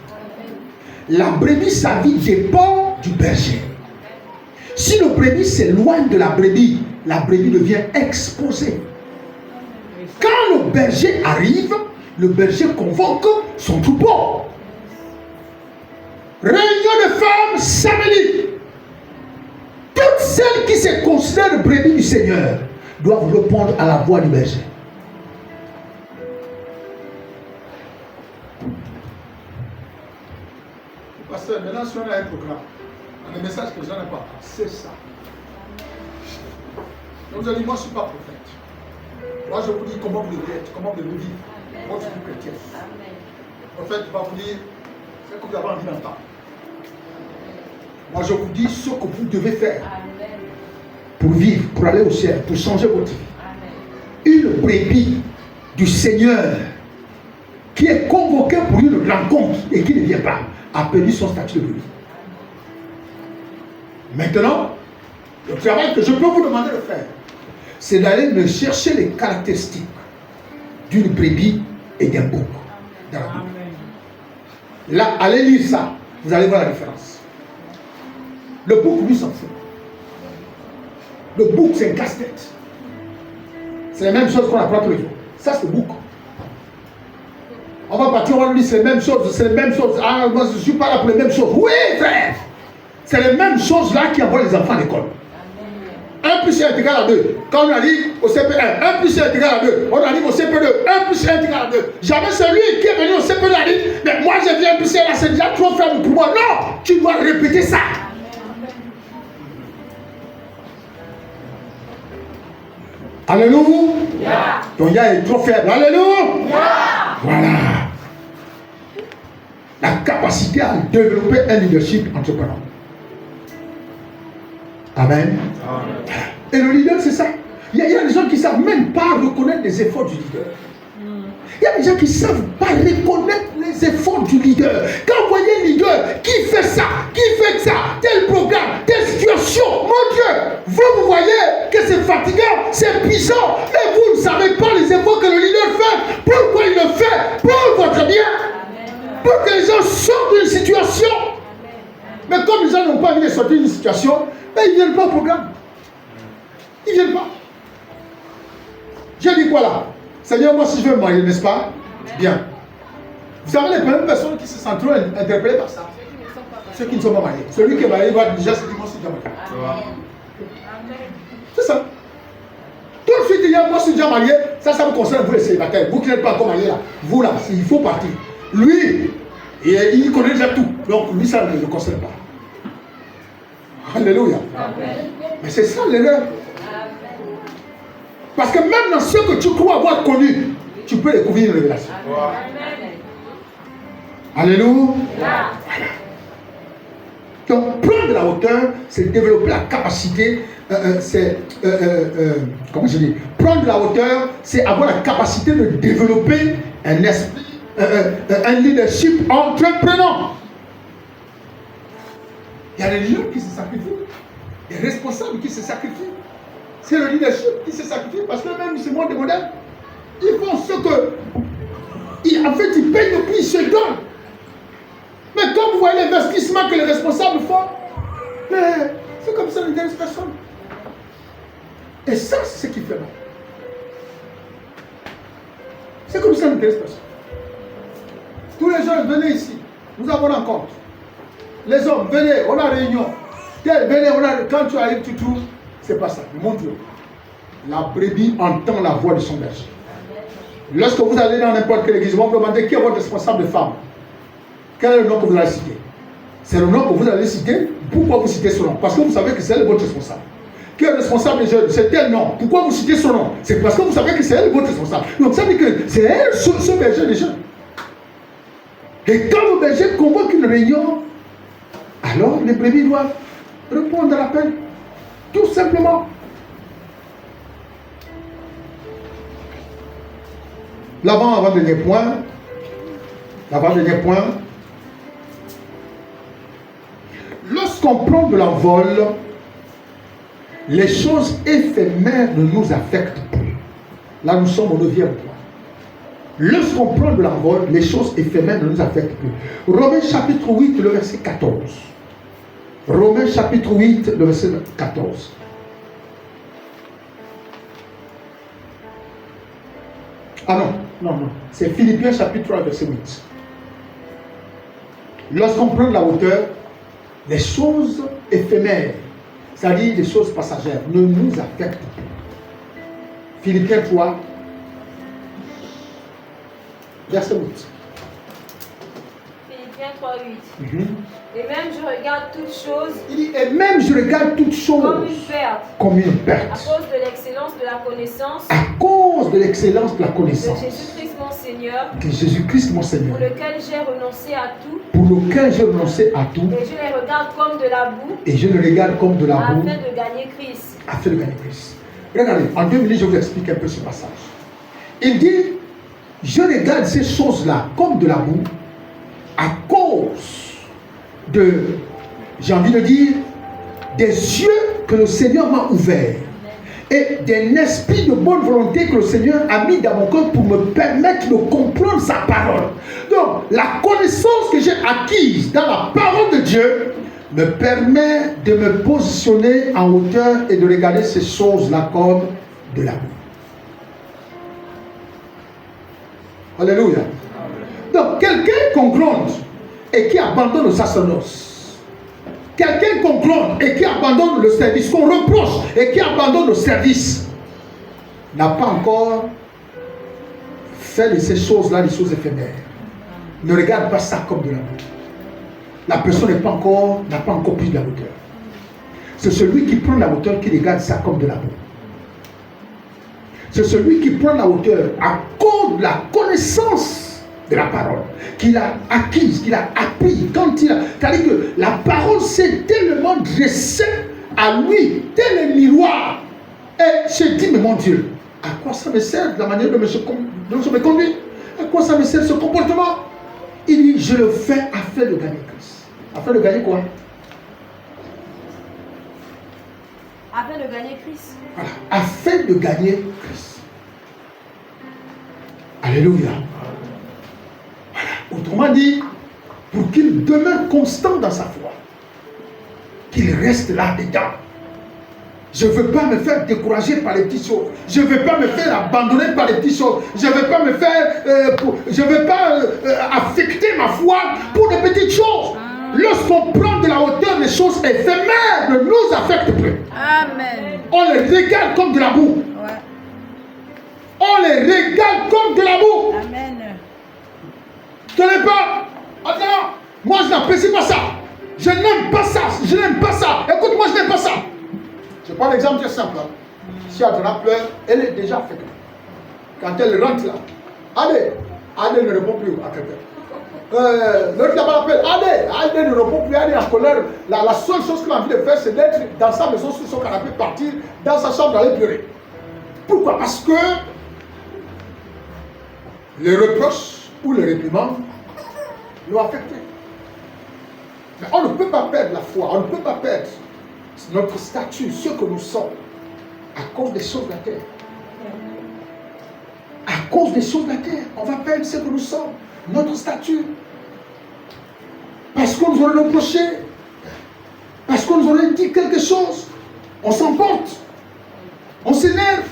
La brebis, sa vie dépend du berger. Si le brebis s'éloigne de la brebis devient exposée. Quand le berger arrive, le berger convoque son troupeau. Réunion de femmes samedi. Toutes celles qui se considèrent brebis du Seigneur doivent répondre à la voix du berger. Pasteur, maintenant si on a un programme, un message que je n'ai pas, c'est ça. Donc vous allez dire, moi je ne suis pas prophète. Moi je vous dis comment vous devez être, comment vous devez vivre votre vie chrétienne. Le prophète va vous dire ce que vous avez envie d'entendre. Moi je vous dis ce que vous devez faire pour vivre, pour aller au ciel, pour changer votre vie. Une brebis du Seigneur qui est convoquée pour une rencontre et qui ne vient pas a perdu son statut de brebis. Maintenant, le travail que je peux vous demander de faire, c'est d'aller me chercher les caractéristiques d'une brebis et d'un bouc dans la Bible. Là, allez lire ça, vous allez voir la différence. Le bouc, lui, s'en fout. Le bouc, c'est un casse-tête. C'est la même chose qu'on apprend tous les jours. Ça, c'est le bouc. On va partir, on va lui dire c'est la même chose, c'est la même chose. Ah, moi, je ne suis pas là pour les mêmes choses. Oui, frère! C'est les mêmes choses là qui envoient les enfants à l'école. 1 plus 1 est égal à 2. Quand on arrive au CP1, 1 plus 1 est égal à 2. On arrive au CP2, 1 plus 1 est égal à 2. Jamais celui qui est venu au CP2 a dit, mais moi je viens 1 plus 1 là, c'est déjà trop faible pour moi. Non, tu dois répéter ça. Alléluia. Ton ya est trop faible. Alléluia. Voilà. La capacité à développer un leadership entrepreneur. Amen. Et le leader, c'est ça. Il y a des gens qui ne savent même pas reconnaître les efforts du leader. Il y a des gens qui ne savent pas reconnaître les efforts du leader. Quand vous voyez un leader qui fait ça, tel programme, telle situation, mon Dieu, vous voyez que c'est fatigant, c'est épuisant, mais vous ne savez pas les efforts que le leader fait. Pourquoi il le fait? Pour votre bien. Pour que les gens sortent d'une situation. Mais comme les gens n'ont pas envie de sortir d'une situation, mais ils ne viennent pas au programme. Ils ne viennent pas. J'ai dit quoi là? Seigneur, moi si je veux me marier, n'est-ce pas? Bien. Vous savez les premières personnes qui se sentent trop interpellées par ça? Ceux qui ne sont pas mariés. Celui qui est marié va déjà se dire, moi je suis déjà marié. C'est ça. Tout de suite, il y a moi je suis déjà marié, ça vous concerne vous les célibataires. Vous qui n'êtes pas encore mariés là, vous là, il faut partir. Lui, il connaît déjà tout. Donc lui, ça ne le concerne pas. Alléluia. Mais c'est ça l'erreur. Parce que même dans ce que tu crois avoir connu, tu peux découvrir une révélation. Alléluia. Voilà. Donc prendre la hauteur, c'est développer la capacité, comment je dis, prendre la hauteur, c'est avoir la capacité de développer un esprit, un leadership entreprenant. Il y a des gens qui se sacrifient, des responsables qui se sacrifient. C'est le leadership qui se sacrifie parce que même ce monde des modèles, ils font ce que. En fait, ils payent le prix, ils se donnent. Mais quand vous voyez l'investissement que les responsables font, c'est comme ça, n'intéresse personne. Et ça, c'est ce qui fait mal. C'est comme ça, n'intéresse personne. Tous les gens, venez ici. Nous avons un compte. Les hommes, venez, on a réunion. Venez, quand tu arrives, tu trouves. C'est pas ça. Mon Dieu. La brebis entend la voix de son berger. Lorsque vous allez dans n'importe quelle église, vous demandez qui est votre responsable de femme. Quel est le nom que vous allez citer? C'est le nom que vous allez citer. Pourquoi vous citez ce nom? Parce que vous savez que c'est elle votre responsable. Qui est responsable des jeunes? C'est tel nom. Pourquoi vous citez son nom? C'est parce que vous savez que c'est elle votre responsable. Donc ça veut dire que c'est elle ce berger des jeunes. Et quand le berger convoque une réunion, alors les brebis doivent répondre à l'appel. Tout simplement. L'avant-dernier point. Lorsqu'on prend de l'envol, les choses éphémères ne nous affectent plus. Là, nous sommes au 9e point. Lorsqu'on prend de l'envol, les choses éphémères ne nous affectent plus. Romains chapitre 8, le verset 14. Romains chapitre 8, le verset 14. Ah non. C'est Philippiens chapitre 3, verset 8. Lorsqu'on prend de la hauteur, les choses éphémères, c'est-à-dire les choses passagères, ne nous affectent plus. Philippiens 3, verset 8. Philippiens 3, 8. Et même je regarde toutes choses. Il dit, et même je regarde toutes choses comme une perte. À cause de l'excellence de la connaissance. À cause de l'excellence de la connaissance. De Jésus-Christ mon Seigneur. De Jésus-Christ mon Seigneur. Pour lequel j'ai renoncé à tout. Et je les regarde comme de la boue. Afin de gagner Christ. Regardez, en 2 minutes, je vous explique un peu ce passage. Il dit, je regarde ces choses-là comme de la boue à cause de, j'ai envie de dire, des yeux que le Seigneur m'a ouverts et d'un esprit de bonne volonté que le Seigneur a mis dans mon cœur pour me permettre de comprendre sa parole. Donc, la connaissance que j'ai acquise dans la parole de Dieu me permet de me positionner en hauteur et de regarder ces choses-là comme de la boue. Alléluia. Donc, quelqu'un qu'on gronde et qui abandonne le sacerdoce, quelqu'un qu'on gronde et qui abandonne le service, qu'on reproche et qui abandonne le service, n'a pas encore fait de ces choses-là des choses éphémères. Ne regarde pas ça comme de la boue. La personne n'a pas encore pris de la hauteur. C'est celui qui prend la hauteur qui regarde ça comme de la boue. c'est celui qui prend la hauteur à cause de la connaissance de la parole qu'il a acquise, qu'il a appris. C'est-à-dire que la parole s'est tellement dressée à lui, tel un miroir. Et j'ai dit, mais mon Dieu, à quoi ça me sert de la manière dont je me conduis? À quoi ça me sert ce comportement? Il dit, je le fais afin de gagner Christ. Afin de gagner quoi? Afin de gagner Christ. Voilà, afin de gagner Christ. Alléluia. Voilà. Autrement dit, pour qu'il demeure constant dans sa foi, qu'il reste là-dedans. Je ne veux pas me faire décourager par les petites choses. Je ne veux pas me faire abandonner par les petites choses. Je ne veux pas me faire, je ne veux pas affecter ma foi pour des petites choses. Lorsqu'on prend de la hauteur, les choses éphémères ne nous affectent plus. Amen. On les régale comme de la boue. Ouais. On les régale comme de la boue. Amen. Tu n'es pas. Attends, moi je n'apprécie pas ça. Je n'aime pas ça. Je n'aime pas ça. Écoute, moi je n'aime pas ça. Je prends l'exemple très simple. Si Adana pleure, elle est déjà affectée. Quand elle rentre là, allez ne répond plus à quelqu'un. L'autre là-bas l'appelle, allez ne répond plus, allez en colère. La seule chose qu'il a envie de faire, c'est d'être dans sa maison sur son canapé, partir dans sa chambre, aller pleurer. Pourquoi? Parce que les reproches ou les réprimandes l'ont affecté. Mais on ne peut pas perdre la foi, on ne peut pas perdre notre statut, ce que nous sommes, à cause des choses de la terre. À cause des choses de la terre, on va perdre ce que nous sommes, notre statut. Parce qu'on nous aurait reproché, parce qu'on nous aurait dit quelque chose, on s'emporte, on s'énerve,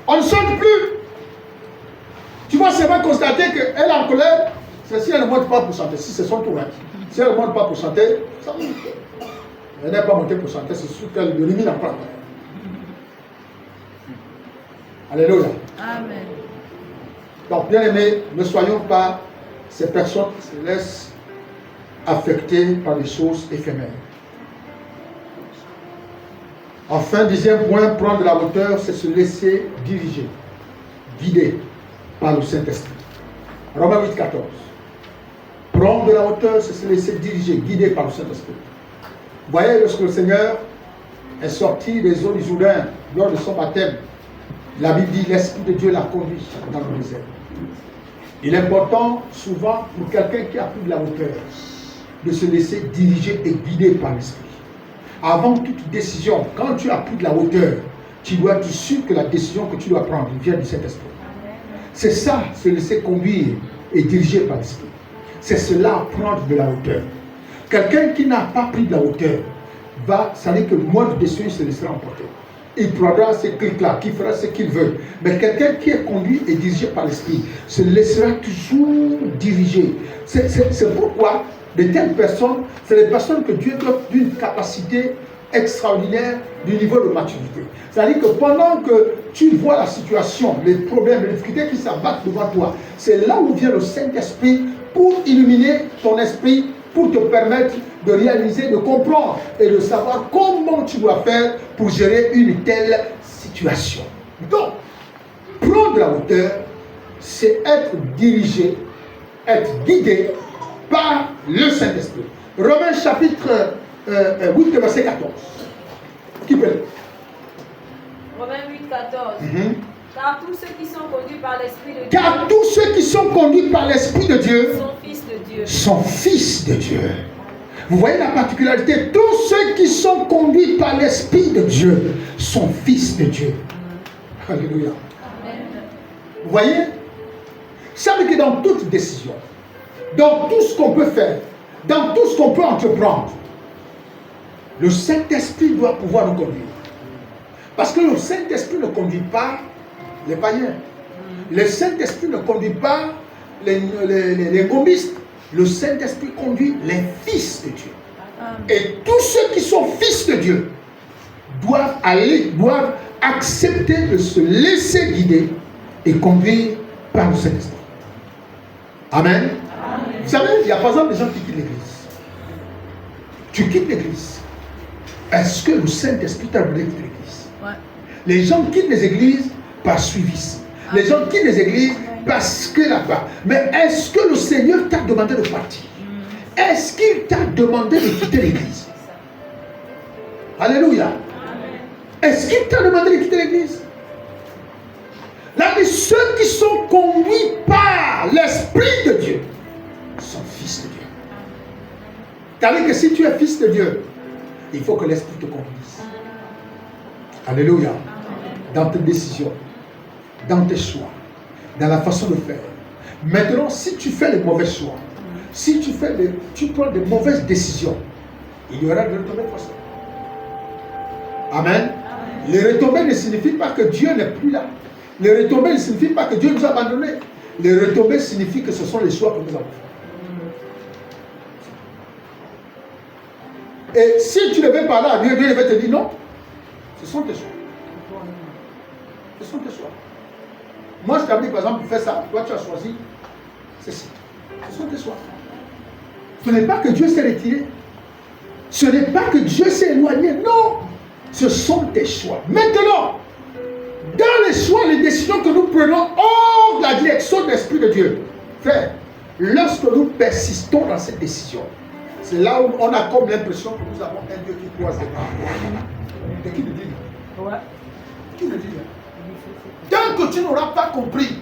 on ne chante plus. Tu vas seulement constater qu'elle est en colère, c'est si elle ne monte pas pour chanter, si c'est son tour. Hein. Si elle ne monte pas pour chanter, ça va. Elle n'est pas montée pour chanter, c'est sûr qu'elle élimine en place. Alléluia. Amen. Donc, bien aimés, ne soyons pas ces personnes qui se laissent affecter par des choses éphémères. Enfin, dixième point, prendre de la hauteur, c'est se laisser diriger, guider par le Saint-Esprit. Romains 8, 14. Prendre de la hauteur, c'est se laisser diriger, guider par le Saint-Esprit. Vous voyez, lorsque le Seigneur est sorti des eaux du Jourdain lors de son baptême, la Bible dit l'Esprit de Dieu l'a conduit dans le désert. Il est important, souvent, pour quelqu'un qui a pris de la hauteur, de se laisser diriger et guider par l'Esprit. Avant toute décision, quand tu as pris de la hauteur, tu dois être sûr que la décision que tu dois prendre vient du Saint-Esprit. C'est ça, se laisser conduire et diriger par l'Esprit. C'est cela, prendre de la hauteur. Quelqu'un qui n'a pas pris de la hauteur va, ça dire que le mode de décision se laissera emporter. Il prendra ces clics-là, qui fera ce qu'il veut. Mais quelqu'un qui est conduit et dirigé par l'Esprit se laissera toujours diriger. C'est pourquoi de telles personnes, c'est les personnes que Dieu donne d'une capacité extraordinaire du niveau de maturité. C'est-à-dire que pendant que tu vois la situation, les problèmes, les difficultés qui s'abattent devant toi, c'est là où vient le Saint-Esprit pour illuminer ton esprit, pour te permettre de réaliser, de comprendre et de savoir comment tu dois faire pour gérer une telle situation. Donc, prendre de la hauteur, c'est être dirigé, être guidé par le Saint-Esprit. Romains chapitre 8, verset 14. Qui peut? Romains 8, 14. Car tous ceux qui sont conduits par l'Esprit de Dieu, Car tous ceux qui sont conduits par l'Esprit de Dieu sont fils de Dieu. sont fils de Dieu. Vous voyez la particularité? Tous ceux qui sont conduits par l'Esprit de Dieu sont fils de Dieu. Alléluia. Vous voyez? Ça veut dire que dans toute décision, dans tout ce qu'on peut faire, dans tout ce qu'on peut entreprendre, le Saint-Esprit doit pouvoir nous conduire. Parce que le Saint-Esprit ne conduit pas les païens. Le Saint-Esprit ne conduit pas les gomistes. Le Saint-Esprit conduit les fils de Dieu. Et tous ceux qui sont fils de Dieu doivent accepter de se laisser guider et conduire par le Saint-Esprit. Amen. Vous savez, il y a par exemple des gens qui quittent l'église. Tu quittes l'église. Est-ce que le Saint-Esprit t'a voulu quitter l'église? Ouais. Les gens quittent les églises par suivisme. Les gens quittent les églises parce que là-bas. Mais est-ce que le Seigneur t'a demandé de partir? Est-ce qu'il t'a demandé de quitter l'église? Alléluia. Est-ce qu'il t'a demandé de quitter l'église? Là, ceux qui sont conduits par l'Esprit de Dieu sont fils de Dieu. C'est-à-dire que si tu es fils de Dieu, il faut que l'Esprit te conduise. Alléluia. Dans tes décisions, dans tes choix, dans la façon de faire. Maintenant, si tu fais les mauvais choix, si tu prends de mauvaises décisions, il y aura des retombées forcément. Amen. Les retombées ne signifient pas que Dieu n'est plus là. Les retombées ne signifient pas que Dieu nous a abandonnés. Les retombées signifient que ce sont les choix que nous avons faits. Et si tu ne veux pas là, Dieu va te dire non. Ce sont tes choix. Ce sont tes choix. Moi, je t'ai dit, par exemple, pour faire ça, toi, tu as choisi ceci. Ce sont tes choix. Ce n'est pas que Dieu s'est retiré. Ce n'est pas que Dieu s'est éloigné. Non. Ce sont tes choix. Maintenant, dans les choix, les décisions que nous prenons hors de la direction de l'Esprit de Dieu, frère, lorsque nous persistons dans cette décision, c'est là où on a comme l'impression que nous avons un Dieu qui croise les bras. Et qui le dit? Ouais. Qui le dit? Tant que tu n'auras pas compris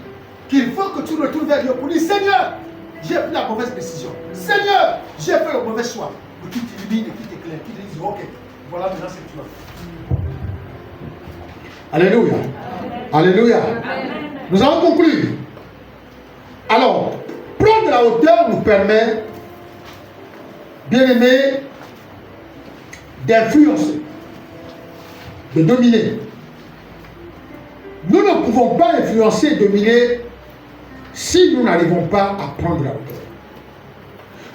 qu'il faut que tu retournes vers Dieu pour dire, Seigneur, j'ai pris la mauvaise décision. Seigneur, j'ai fait le mauvais choix. Et qui t'illumine, et qui t'éclaire, qui te dit, ok, voilà maintenant ce que tu vas faire. Alléluia. Alléluia. Nous avons conclu. Alors, prendre de la hauteur nous permet, bien aimé, d'influencer, de dominer. Nous ne pouvons pas influencer et dominer si nous n'arrivons pas à prendre de la hauteur.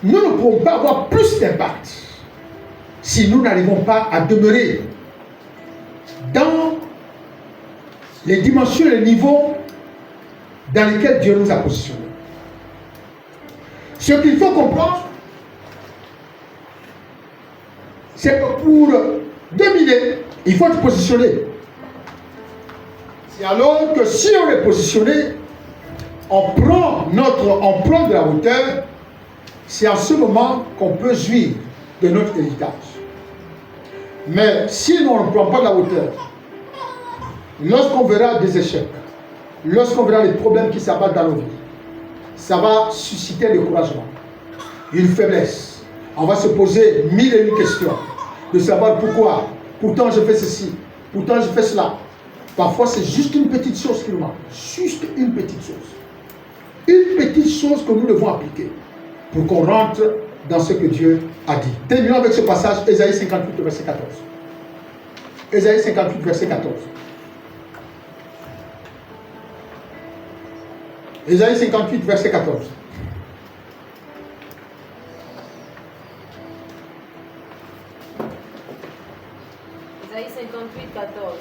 Nous ne pouvons pas avoir plus d'impact si nous n'arrivons pas à demeurer dans les dimensions et les niveaux dans lesquels Dieu nous a positionnés. Ce qu'il faut comprendre, c'est que pour dominer, il faut être positionné. C'est alors que si on est positionné, on prend de la hauteur, c'est en ce moment qu'on peut jouir de notre héritage. Mais si on ne prend pas de la hauteur, lorsqu'on verra des échecs, lorsqu'on verra les problèmes qui s'abattent dans nos vies, ça va susciter le découragement, une faiblesse. On va se poser mille et une questions, de savoir pourquoi. Pourtant je fais ceci, pourtant je fais cela. Parfois c'est juste une petite chose qui nous manque, juste une petite chose. Une petite chose que nous devons appliquer pour qu'on rentre dans ce que Dieu a dit. Terminons avec ce passage, Ésaïe 58, verset 14. Ésaïe 58, verset 14. Ésaïe 58, verset 14. Ésaïe 58, 14.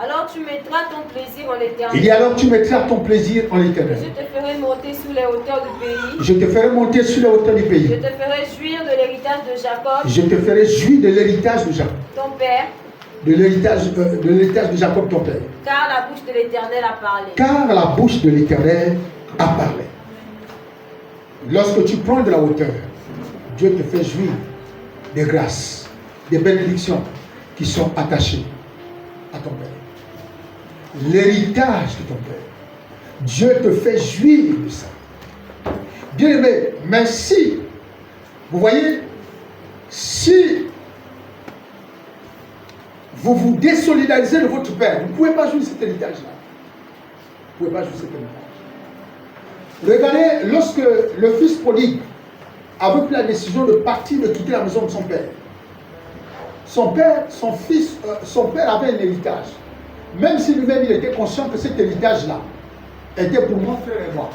Alors tu mettras ton plaisir en l'éternel. Il dit alors tu mettras ton plaisir en l'éternel. Je te ferai monter sur les hauteurs du pays. Je te ferai monter sur les hauteurs du pays. Je te ferai jouir de l'héritage de Jacob. Je te ferai jouir de l'héritage de Jacob. Ton père. De l'héritage de Jacob, ton père. Car la bouche de l'Éternel a parlé. Car la bouche de l'Éternel a parlé. Lorsque tu prends de la hauteur, Dieu te fait jouir des grâces, des bénédictions qui sont attachées à ton père. L'héritage de ton père. Dieu te fait jouir de ça. Bien aimé, mais si, vous voyez, si vous vous désolidarisez de votre père, vous ne pouvez pas jouir cet héritage-là. Vous ne pouvez pas jouir cet héritage. Regardez, lorsque le fils prodigue avait pris la décision de partir, de quitter la maison de son père, son père avait un héritage. Même si lui-même il était conscient que cet héritage-là était pour mon frère et moi.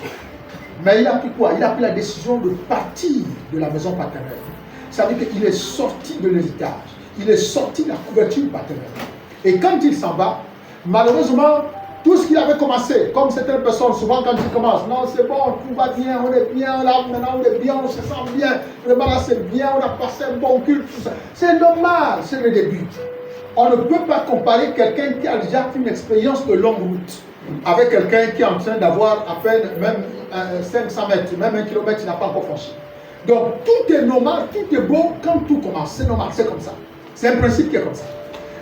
Mais il a pris quoi? Il a pris la décision de partir de la maison paternelle. Ça veut dire qu'il est sorti de l'héritage. Il est sorti de la couverture paternelle. Et quand il s'en va, malheureusement, tout ce qu'il avait commencé, comme certaines personnes, souvent quand ils commencent, non c'est bon, tout va bien, on est bien, là maintenant on est bien, on se sent bien, vraiment là c'est bien, on a passé un bon culte, tout ça. C'est normal, c'est le début. on ne peut pas comparer quelqu'un qui a déjà une expérience de longue route avec quelqu'un qui est en train d'avoir à peine même 500 mètres, même 1 kilomètre, il n'a pas encore franchi. Donc tout est normal, tout est beau quand tout commence. C'est normal, c'est comme ça. C'est un principe qui est comme ça.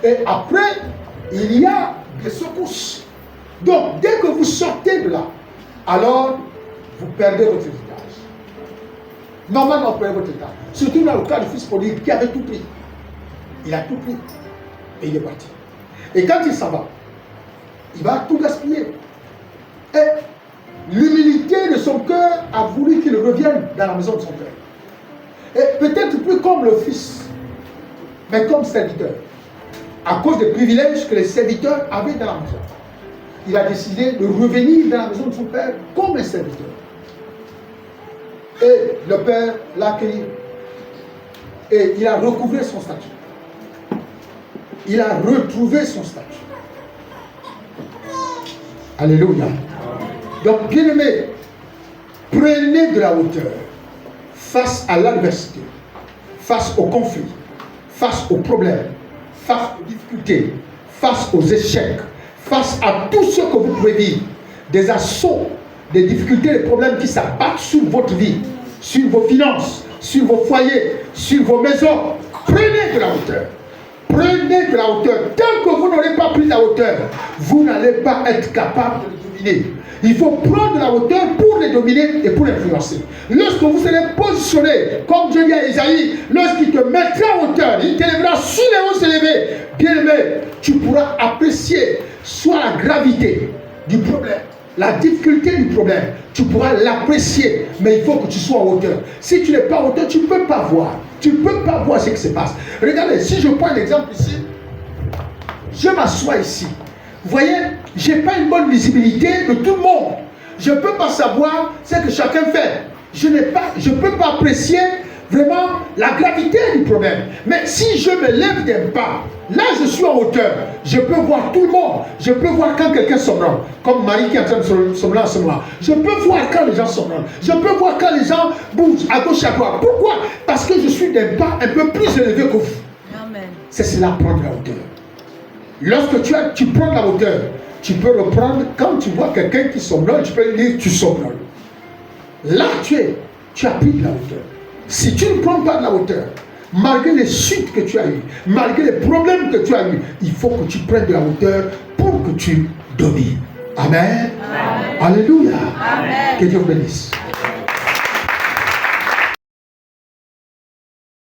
Et après, il y a des secousses. Donc dès que vous sortez de là, alors vous perdez votre héritage. Normalement, vous perdez votre héritage. Surtout dans le cas du fils prodigue qui avait tout pris. Il a tout pris. Et il est parti. Et quand il s'en va, il va tout gaspiller. Et l'humilité de son cœur a voulu qu'il revienne dans la maison de son père. Et peut-être plus comme le fils, mais comme serviteur. À cause des privilèges que les serviteurs avaient dans la maison. Il a décidé de revenir dans la maison de son père comme un serviteur. Et le père l'a accueilli. Et il a recouvré son statut. Il a retrouvé son statut. Alléluia. Donc, bien aimé, prenez de la hauteur face à l'adversité, face aux conflits, face aux problèmes, face aux difficultés, face aux échecs, face à tout ce que vous pouvez vivre, des assauts, des difficultés, des problèmes qui s'abattent sur votre vie, sur vos finances, sur vos foyers, sur vos maisons. Prenez de la hauteur. Prenez de la hauteur. Tant que vous n'aurez pas pris de la hauteur, vous n'allez pas être capable de les dominer. Il faut prendre de la hauteur pour les dominer et pour les influencer. Lorsque vous serez positionné, comme Dieu dit à Isaïe, lorsqu'il te mettra en hauteur, il t'élèvera sur les hauts élevés, bien aimé, tu pourras apprécier soit la gravité du problème, la difficulté du problème, tu pourras l'apprécier, mais il faut que tu sois en hauteur. Si tu n'es pas en hauteur, tu ne peux pas voir. Tu ne peux pas voir ce qui se passe. Regardez, si je prends un exemple ici, je m'assois ici. Vous voyez, je n'ai pas une bonne visibilité de tout le monde. Je ne peux pas savoir ce que chacun fait. Je ne peux pas apprécier vraiment la gravité du problème. Mais si je me lève d'un pas, là je suis en hauteur. Je peux voir tout le monde. Je peux voir quand quelqu'un somnole. Comme Marie qui est en train de somnoler en ce moment. Je peux voir quand les gens somnolent. Je peux voir quand les gens bougent à gauche à droite. Pourquoi? Parce que je suis d'un pas un peu plus élevé que vous. Amen. C'est cela, prendre la hauteur. Lorsque tu prends la hauteur, tu peux reprendre, quand tu vois quelqu'un qui somnole, tu peux lui dire tu somnoles. Là tu as pris de la hauteur. Si tu ne prends pas de la hauteur, malgré les chutes que tu as eues, malgré les problèmes que tu as eus, il faut que tu prennes de la hauteur pour que tu domines. Amen. Amen. Alléluia. Amen. Que Dieu vous bénisse.